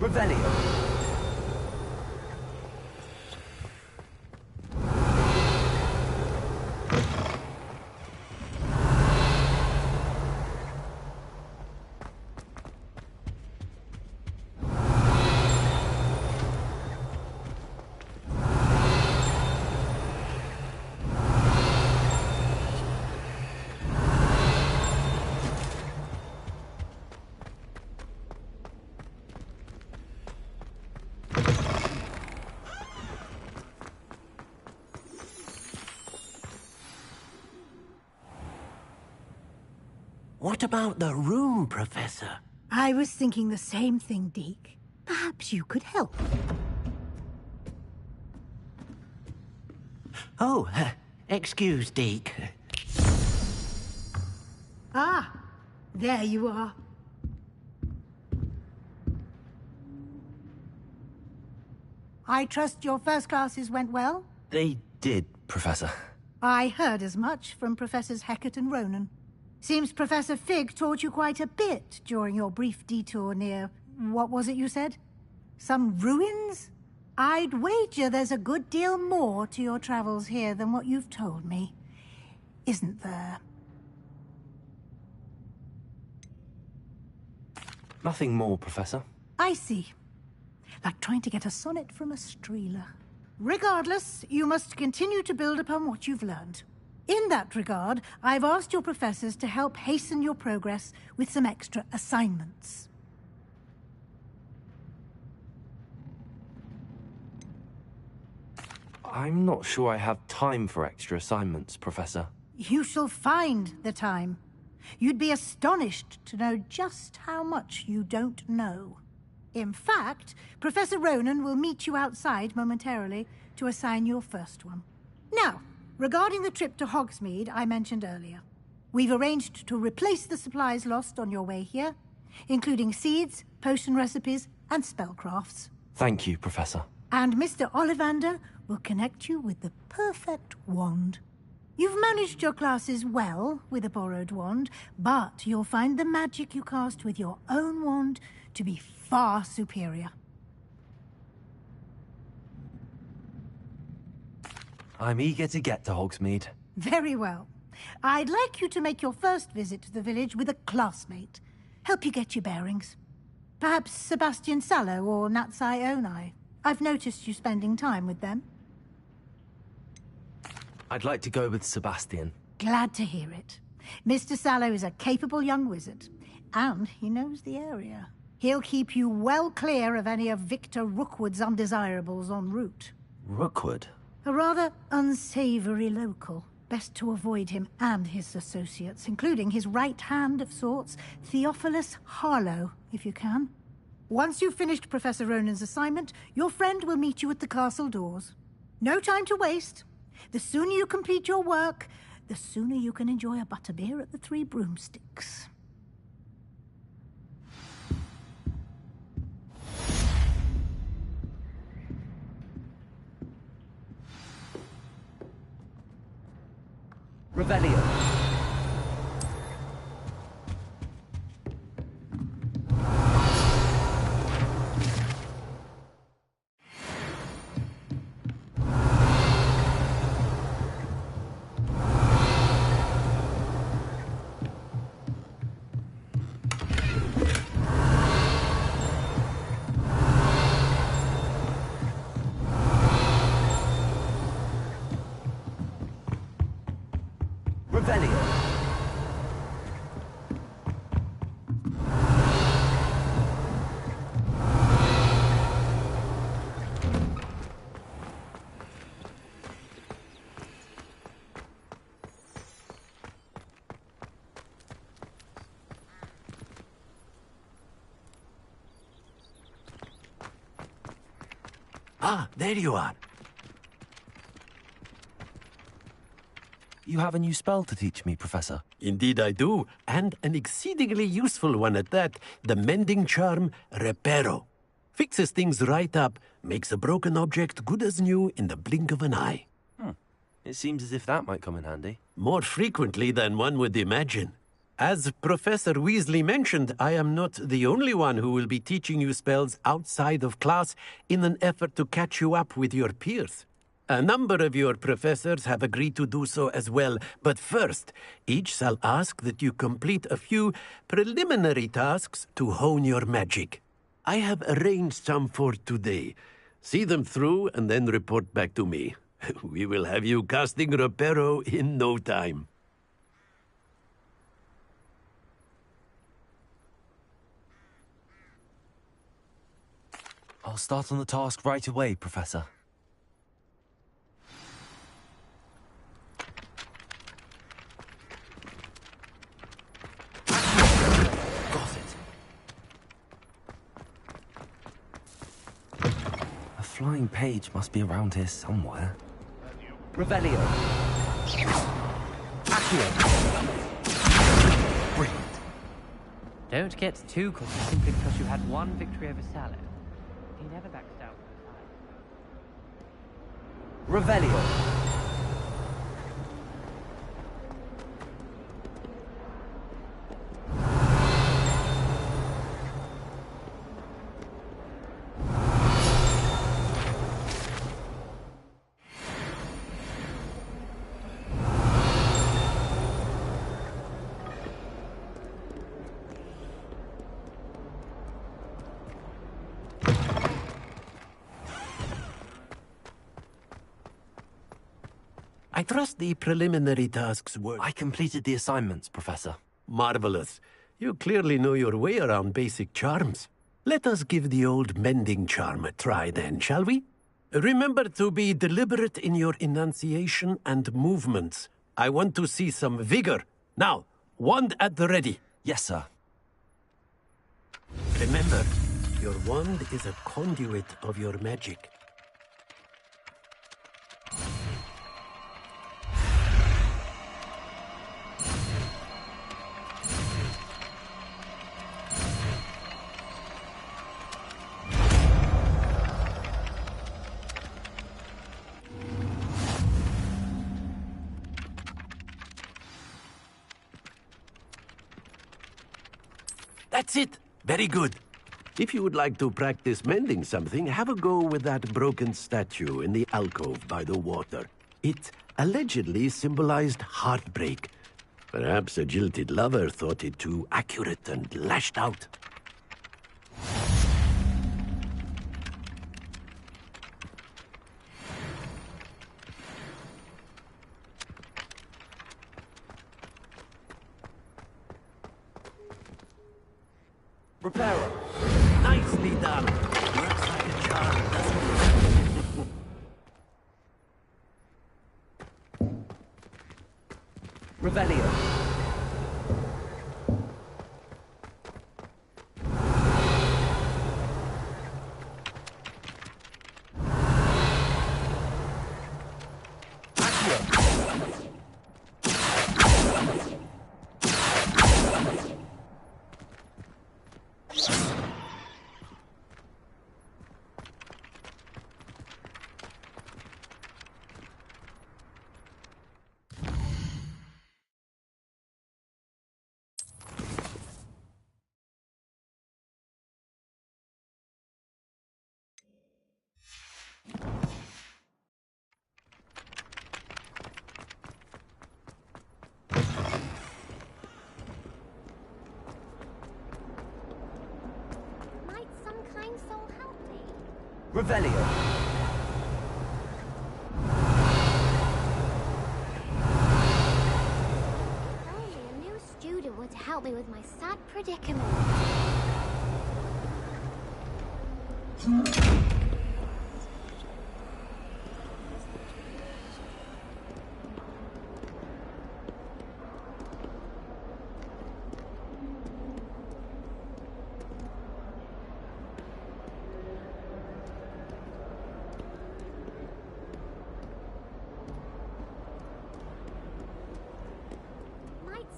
Revelio. What about the room, Professor? I was thinking the same thing, Deke. Perhaps you could help. Oh, excuse, Deke. Ah, there you are. I trust your first classes went well? They did, Professor. I heard as much from Professors Hecat and Ronan. Seems Professor Fig taught you quite a bit during your brief detour near... what was it you said? Some ruins? I'd wager there's a good deal more to your travels here than what you've told me. Isn't there? Nothing more, Professor. I see. Like trying to get a sonnet from a streeler. Regardless, you must continue to build upon what you've learned. In that regard, I've asked your professors to help hasten your progress with some extra assignments. I'm not sure I have time for extra assignments, Professor. You shall find the time. You'd be astonished to know just how much you don't know. In fact, Professor Ronan will meet you outside momentarily to assign your first one. Now, regarding the trip to Hogsmeade I mentioned earlier, we've arranged to replace the supplies lost on your way here, including seeds, potion recipes, and spellcrafts. Thank you, Professor. And Mr. Ollivander will connect you with the perfect wand. You've managed your classes well with a borrowed wand, but you'll find the magic you cast with your own wand to be far superior. I'm eager to get to Hogsmeade. Very well. I'd like you to make your first visit to the village with a classmate. Help you get your bearings. Perhaps Sebastian Sallow or Natsai Onai. I've noticed you spending time with them. I'd like to go with Sebastian. Glad to hear it. Mr. Sallow is a capable young wizard, and he knows the area. He'll keep you well clear of any of Victor Rookwood's undesirables en route. Rookwood? A rather unsavory local. Best to avoid him and his associates, including his right hand of sorts, Theophilus Harlow, if you can. Once you've finished Professor Ronan's assignment, your friend will meet you at the castle doors. No time to waste. The sooner you complete your work, the sooner you can enjoy a butterbeer at the Three Broomsticks. Revelio. Ah, there you are. You have a new spell to teach me, Professor. Indeed I do, and an exceedingly useful one at that. The mending charm, Reparo. Fixes things right up, makes a broken object good as new in the blink of an eye. It seems as if that might come in handy. More frequently than one would imagine. As Professor Weasley mentioned, I am not the only one who will be teaching you spells outside of class in an effort to catch you up with your peers. A number of your professors have agreed to do so as well, but first, each shall ask that you complete a few preliminary tasks to hone your magic. I have arranged some for today. See them through and then report back to me. We will have you casting Reparo in no time. I'll start on the task right away, Professor. Got it. A flying page must be around here somewhere. Revelio. Accio. Brilliant. Don't get too cocky simply because you had one victory over Sallow. He never backs down. Revelio. I trust the preliminary tasks were... I completed the assignments, Professor. Marvelous. You clearly know your way around basic charms. Let us give the old mending charm a try then, shall we? Remember to be deliberate in your enunciation and movements. I want to see some vigor. Now, wand at the ready. Yes, sir. Remember, your wand is a conduit of your magic. That's it. Very good. If you would like to practice mending something, have a go with that broken statue in the alcove by the water. It allegedly symbolized heartbreak. Perhaps a jilted lover thought it too accurate and lashed out. Reparo. Nicely done. Works like a charm, doesn't it? Revelio. Revelio. Only a new student were to help me with my sad predicament.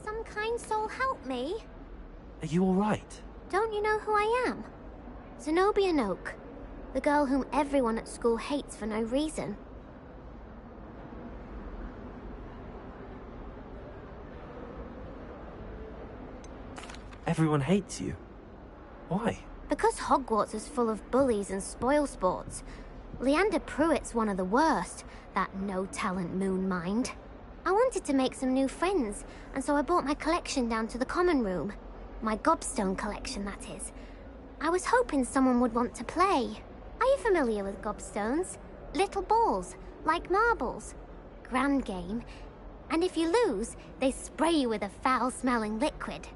Some kind soul help me? Are you all right? Don't you know who I am? Zenobia Noak, the girl whom everyone at school hates for no reason. Everyone hates you. Why? Because Hogwarts is full of bullies and spoilsports. Leander Pruitt's one of the worst, that no-talent moon mind. I wanted to make some new friends, and so I brought my collection down to the common room. My gobstone collection, that is. I was hoping someone would want to play. Are you familiar with gobstones? Little balls, like marbles. Grand game. And if you lose, they spray you with a foul-smelling liquid.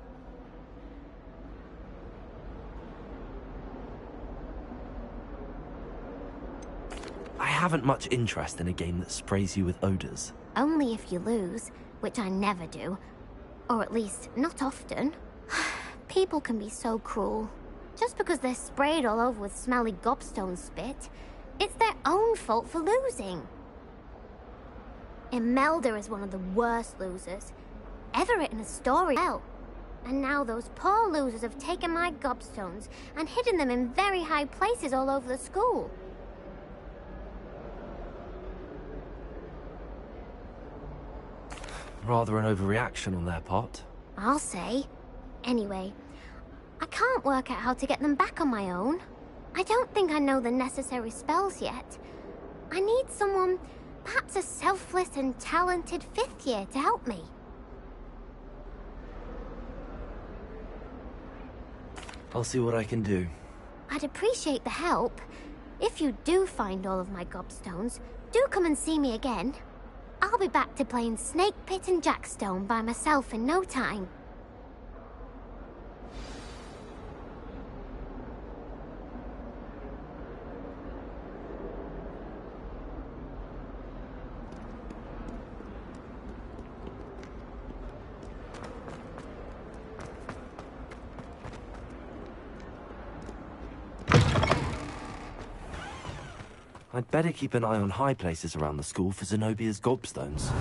I haven't much interest in a game that sprays you with odors. Only if you lose, which I never do. Or at least, not often. People can be so cruel. Just because they're sprayed all over with smelly gobstone spit, it's their own fault for losing. Imelda is one of the worst losers ever written a story. Well, and now those poor losers have taken my gobstones and hidden them in very high places all over the school. Rather an overreaction on their part. I'll say. Anyway, I can't work out how to get them back on my own. I don't think I know the necessary spells yet. I need someone, perhaps a selfless and talented 5th year to help me. I'll see what I can do. I'd appreciate the help. If you do find all of my gobstones, do come and see me again. I'll be back to playing Snake Pit and Jackstone by myself in no time. I'd better keep an eye on high places around the school for Zenobia's gobstones.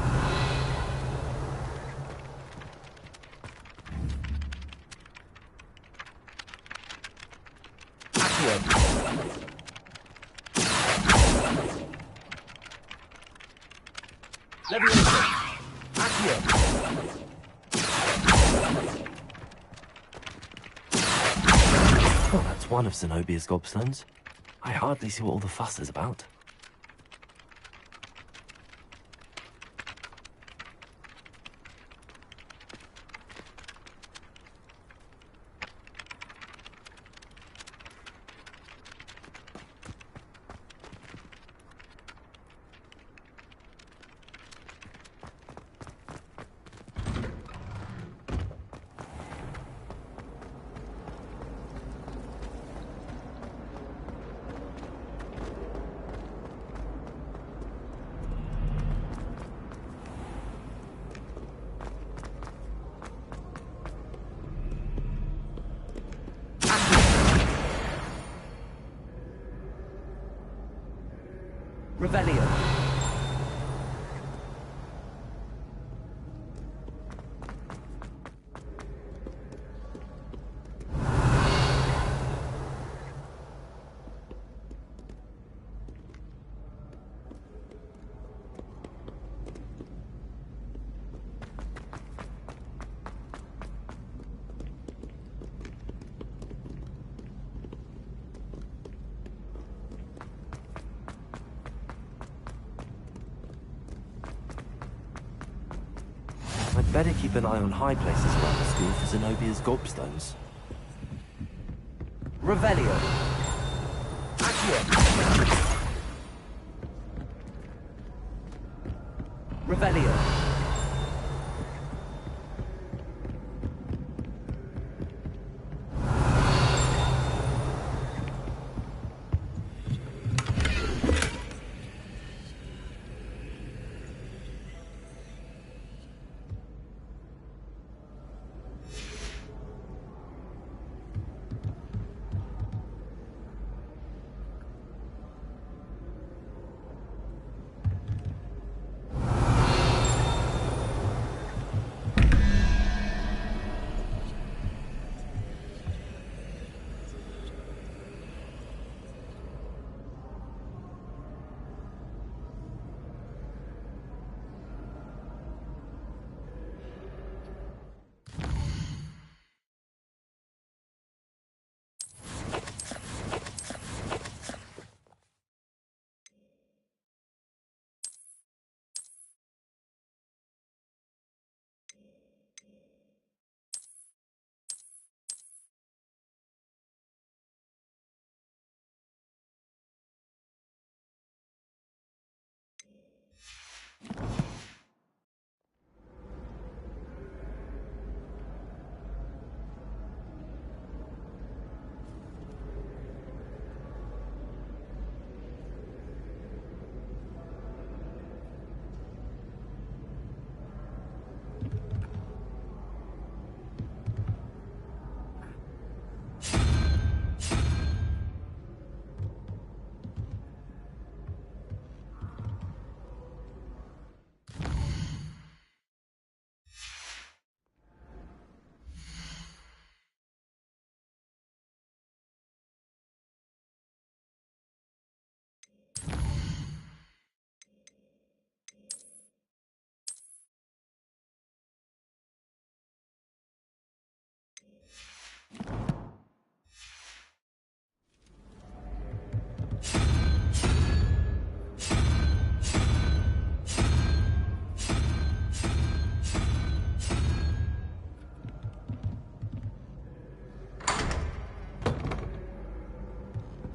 Oh, that's one of Zenobia's gobstones. I hardly see what all the fuss is about. Revelio. I'd better keep an eye on high places around the school for Zenobia's gobstones. Revelio. Accio. Revelio.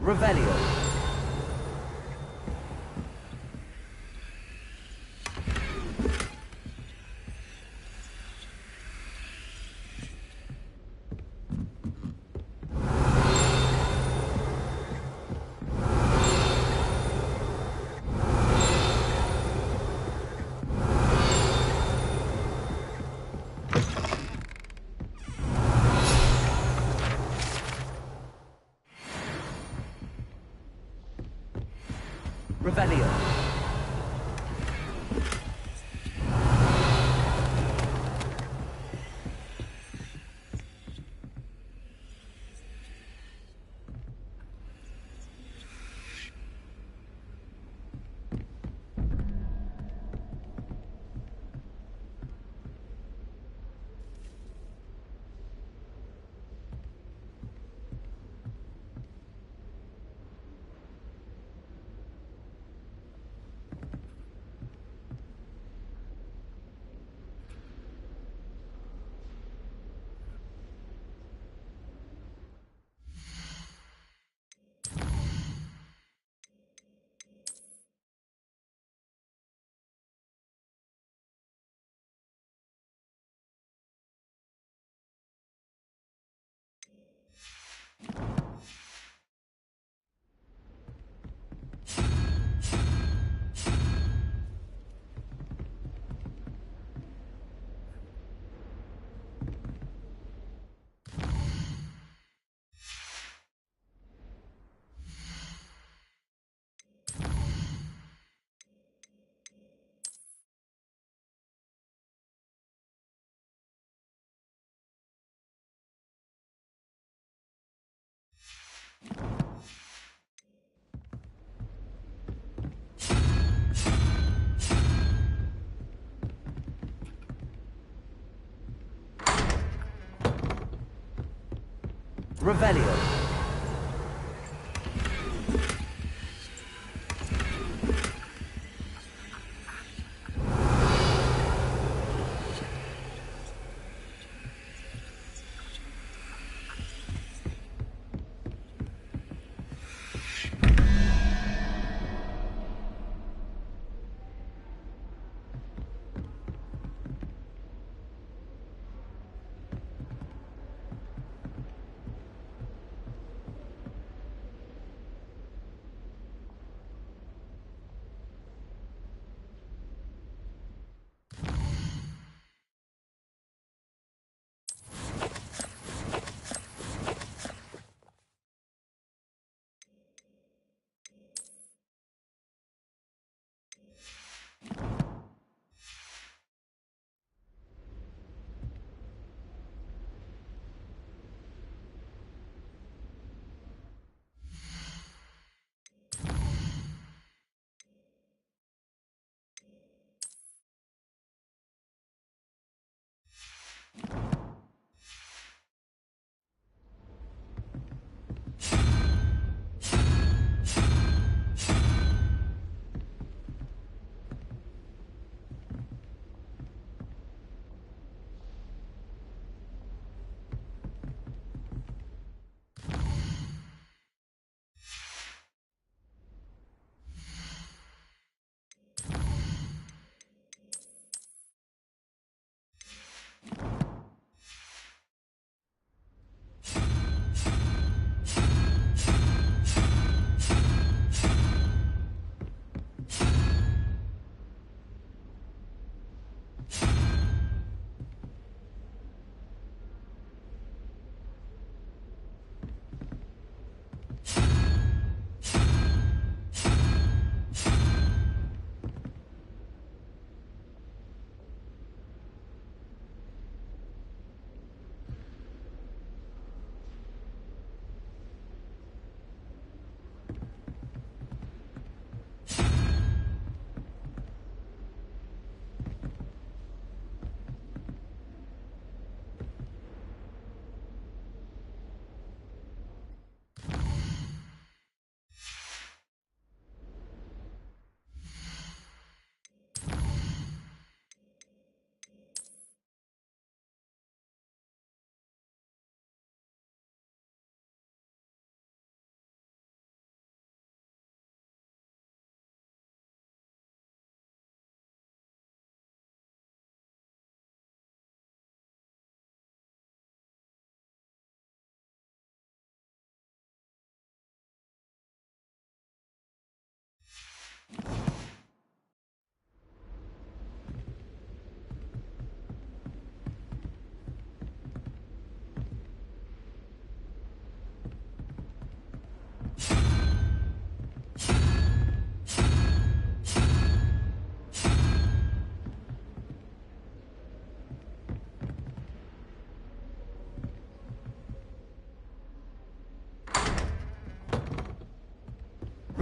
Revelio. Revelio. Revelio.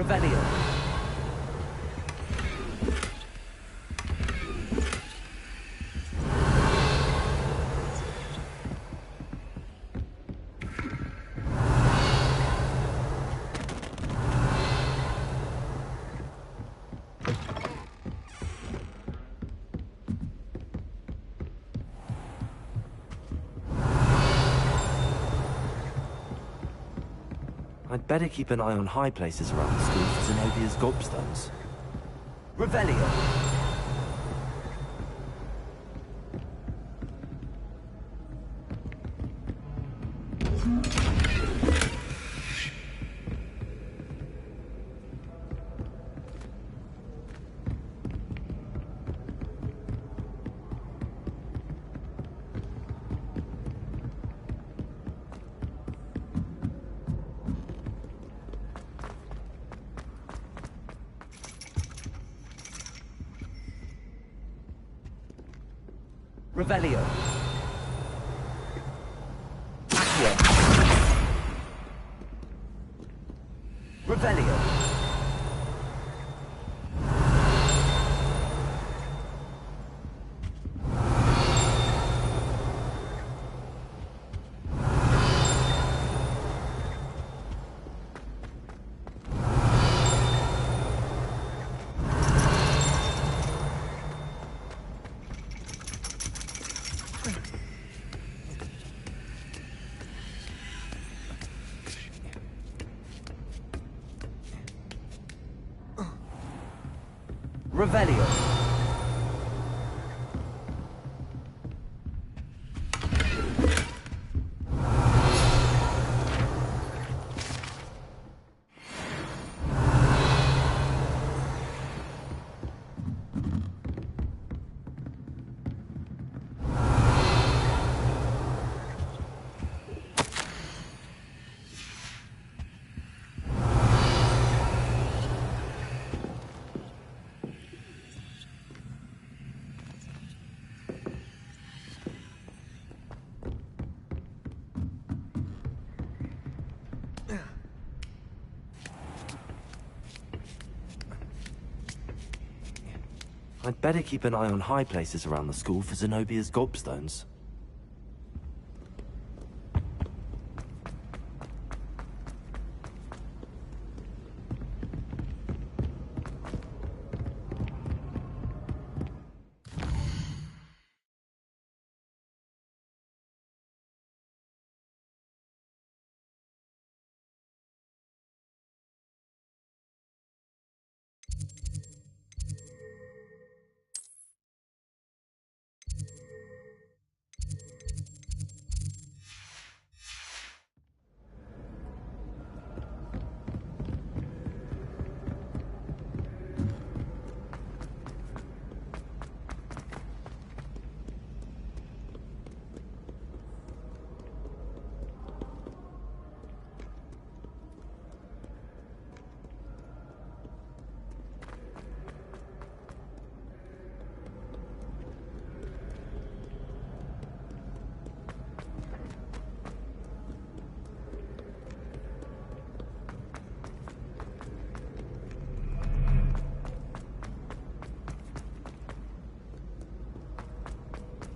Revelio. I'd better keep an eye on high places around the school for Zenobia's gobstones. Revelio. Revelio. Accio. Revelio. Revelio. I'd better keep an eye on high places around the school for Zenobia's gobstones.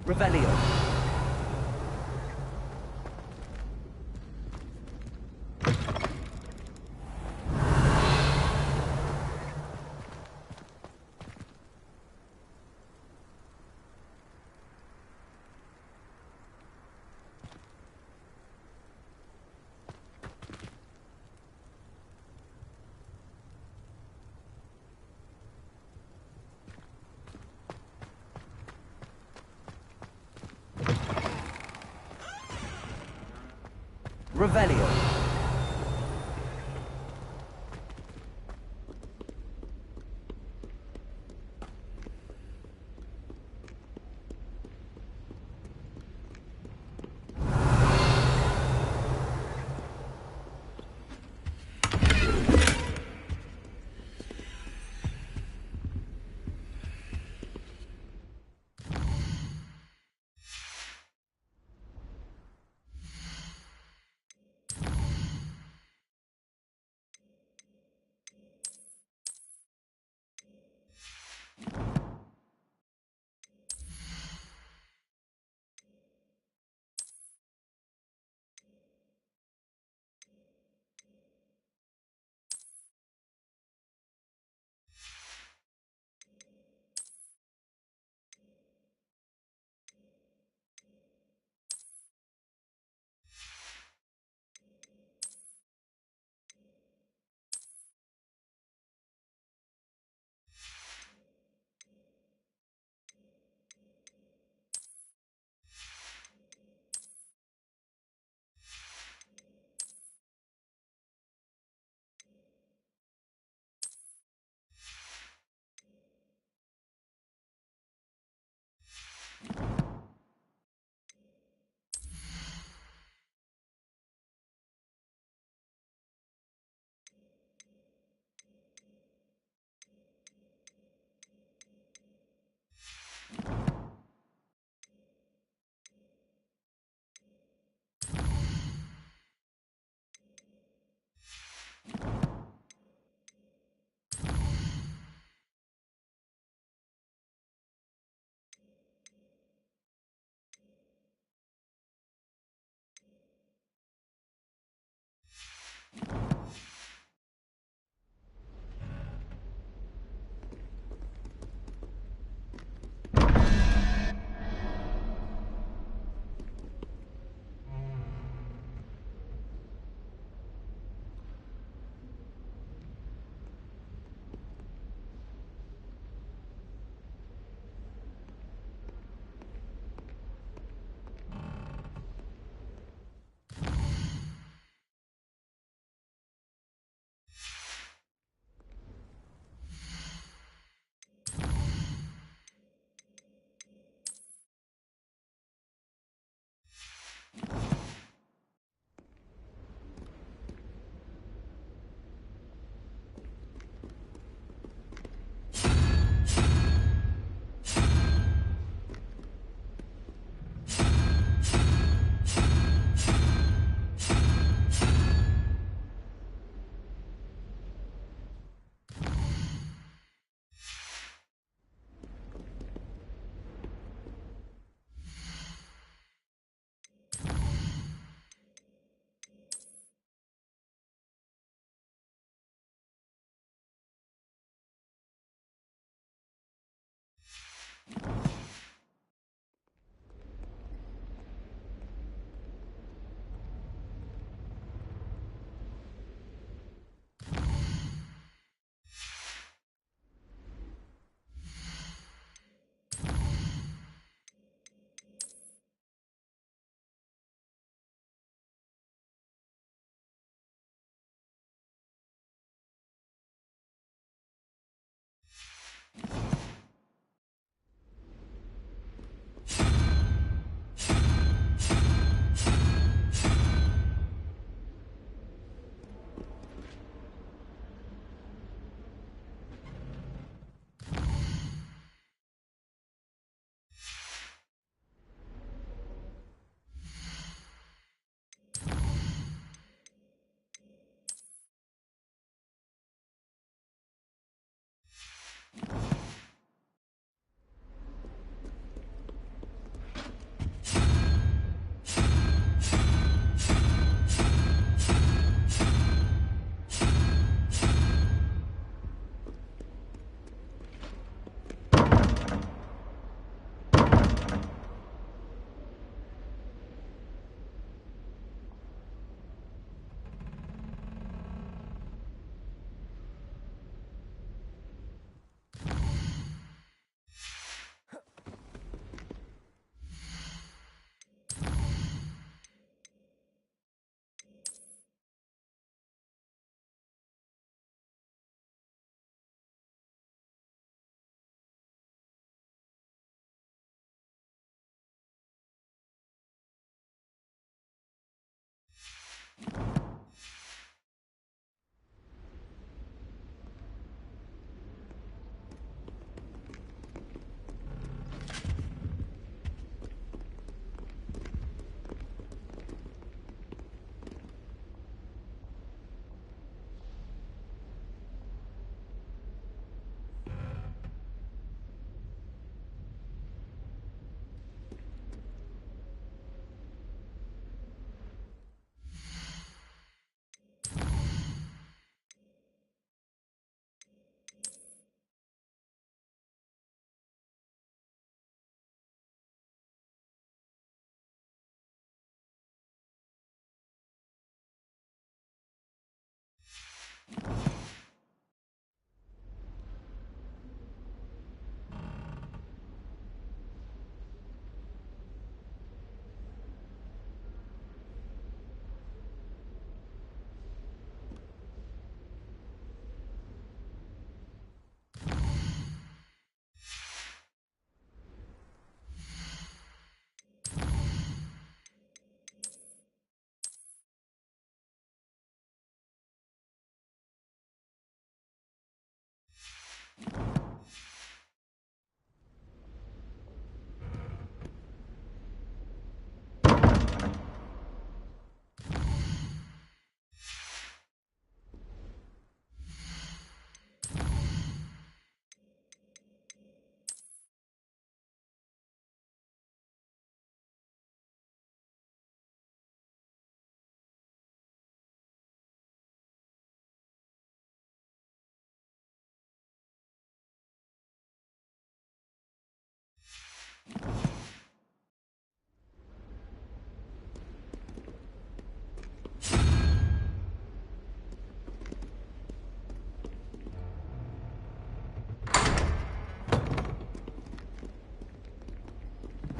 Revelio. Revelio.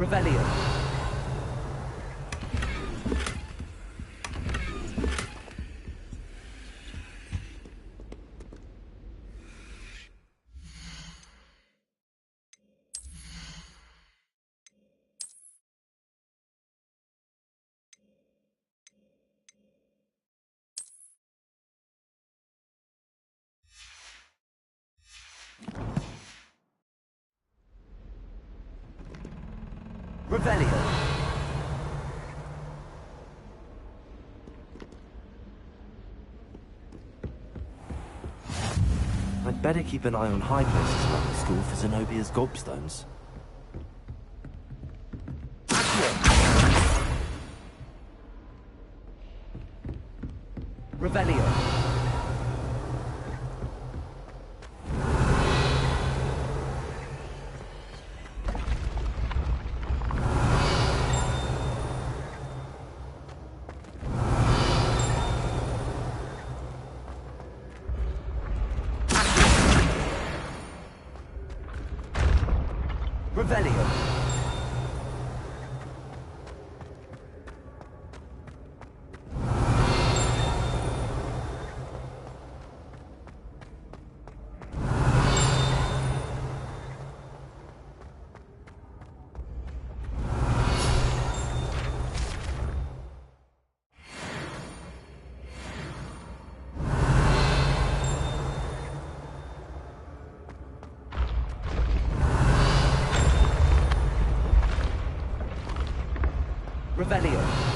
Revelio. Revelio. I'd better keep an eye on high places around the school for Zenobia's gobstones. Revelio. Revelio. Revelio.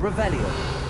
Revelio.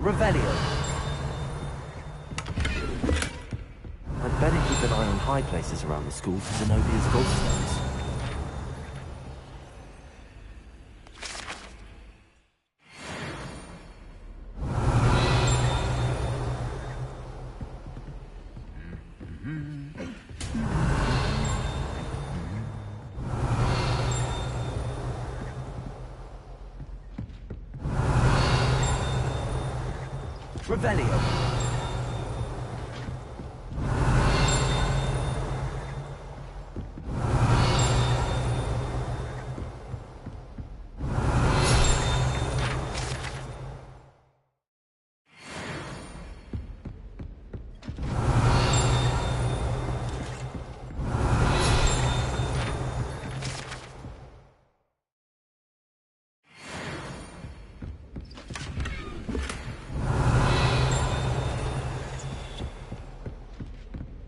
Revelio. I'd better keep an eye on high places around the school for Zenobia's gobstones. Revelio.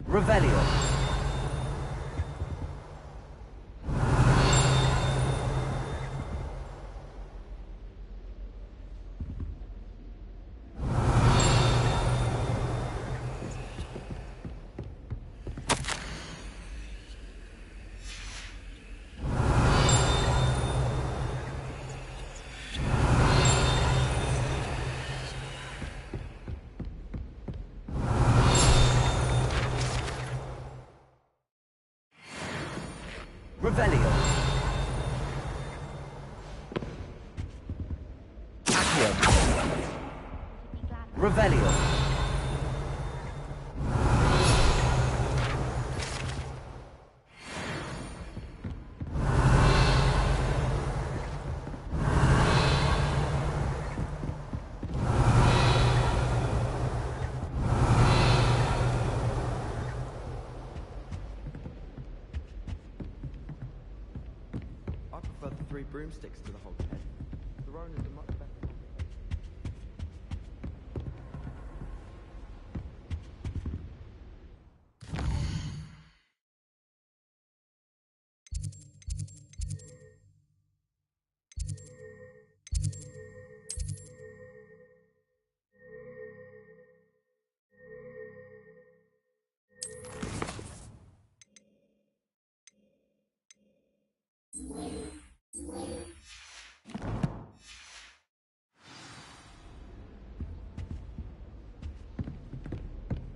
Revelio. Revelio. Accio. Revelio. I prefer the 3 broomsticks to the hogshead. The Ronin is a much better.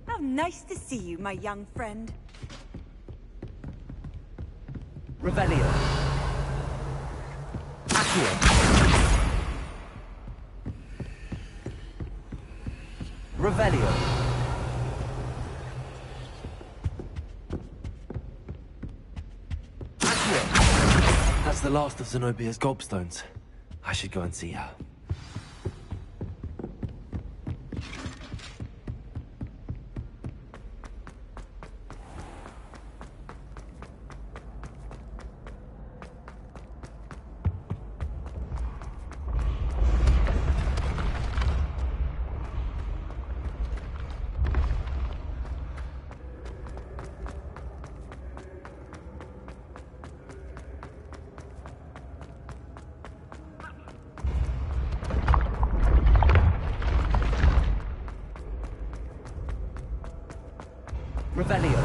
How nice to see you, my young friend. Revelio. Accio. Revelio. Accio. That's the last of Zenobia's gobstones. I should go and see her. Revelio.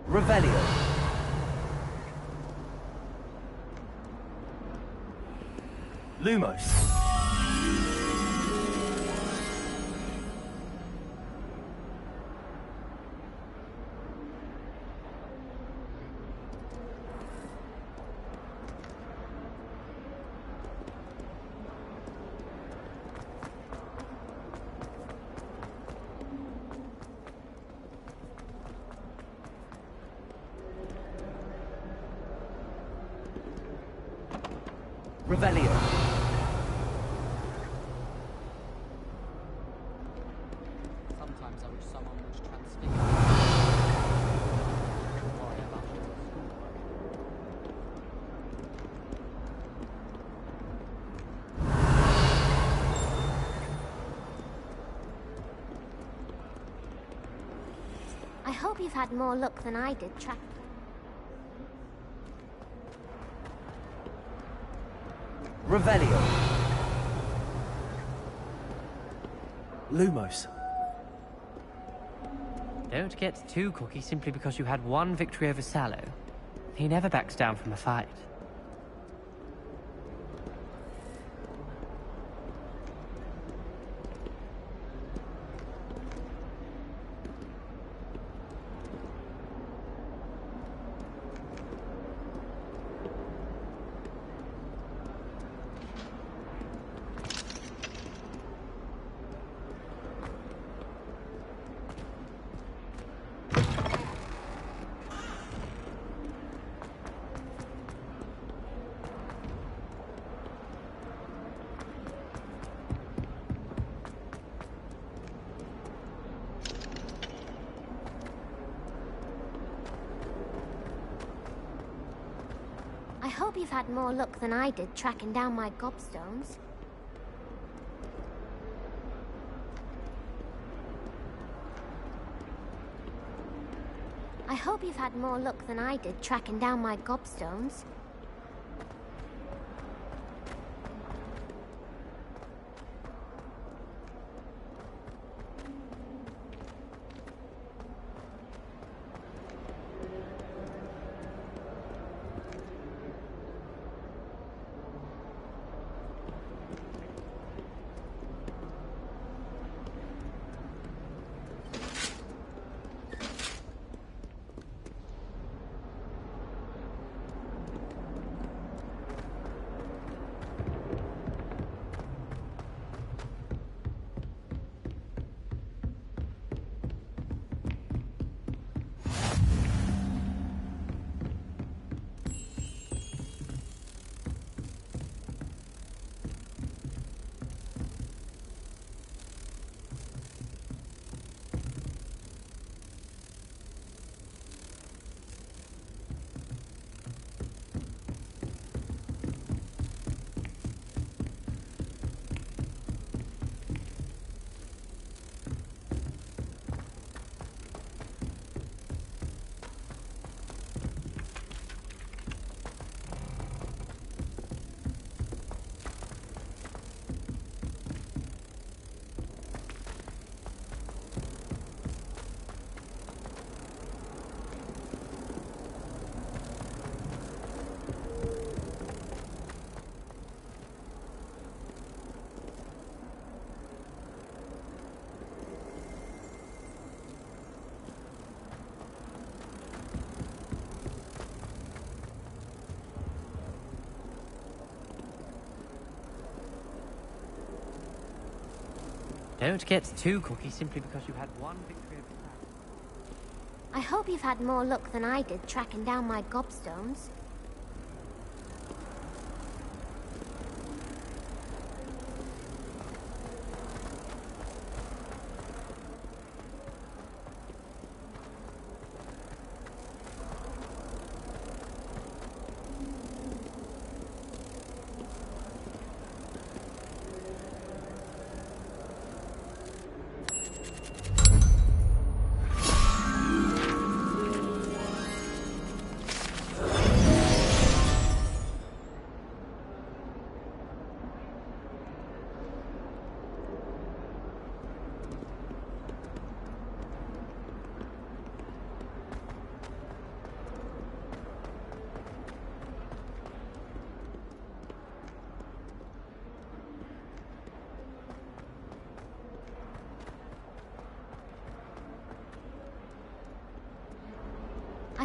Revelio. Lumos. Revelio. Sometimes I wish someone would transfigure. Don't worry about it. I hope you've had more luck than I did tracking. Revelio. Lumos. Don't get too cocky simply because you had one victory over Sallow. He never backs down from a fight. I hope you've had more luck than I did tracking down my gobstones. I hope you've had more luck than I did tracking down my gobstones. Don't get too cocky simply because you had one victory over Sallow. I hope you've had more luck than I did tracking down my gobstones.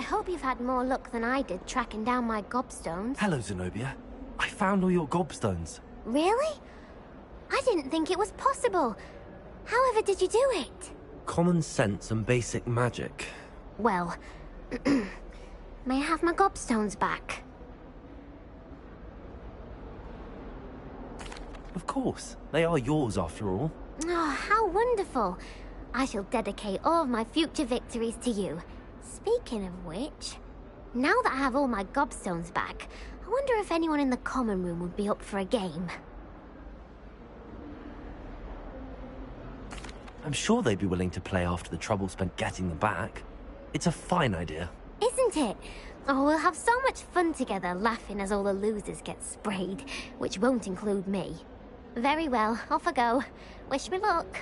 I hope you've had more luck than I did tracking down my gobstones. Hello, Zenobia. I found all your gobstones. Really? I didn't think it was possible. However did you do it? Common sense and basic magic. Well, may I have my gobstones back? Of course. They are yours after all. Oh, how wonderful. I shall dedicate all of my future victories to you. Speaking of which, now that I have all my gobstones back, I wonder if anyone in the common room would be up for a game. I'm sure they'd be willing to play after the trouble spent getting them back. It's a fine idea. Isn't it? Oh, we'll have so much fun together, laughing as all the losers get sprayed, which won't include me. Very well, off I go. Wish me luck.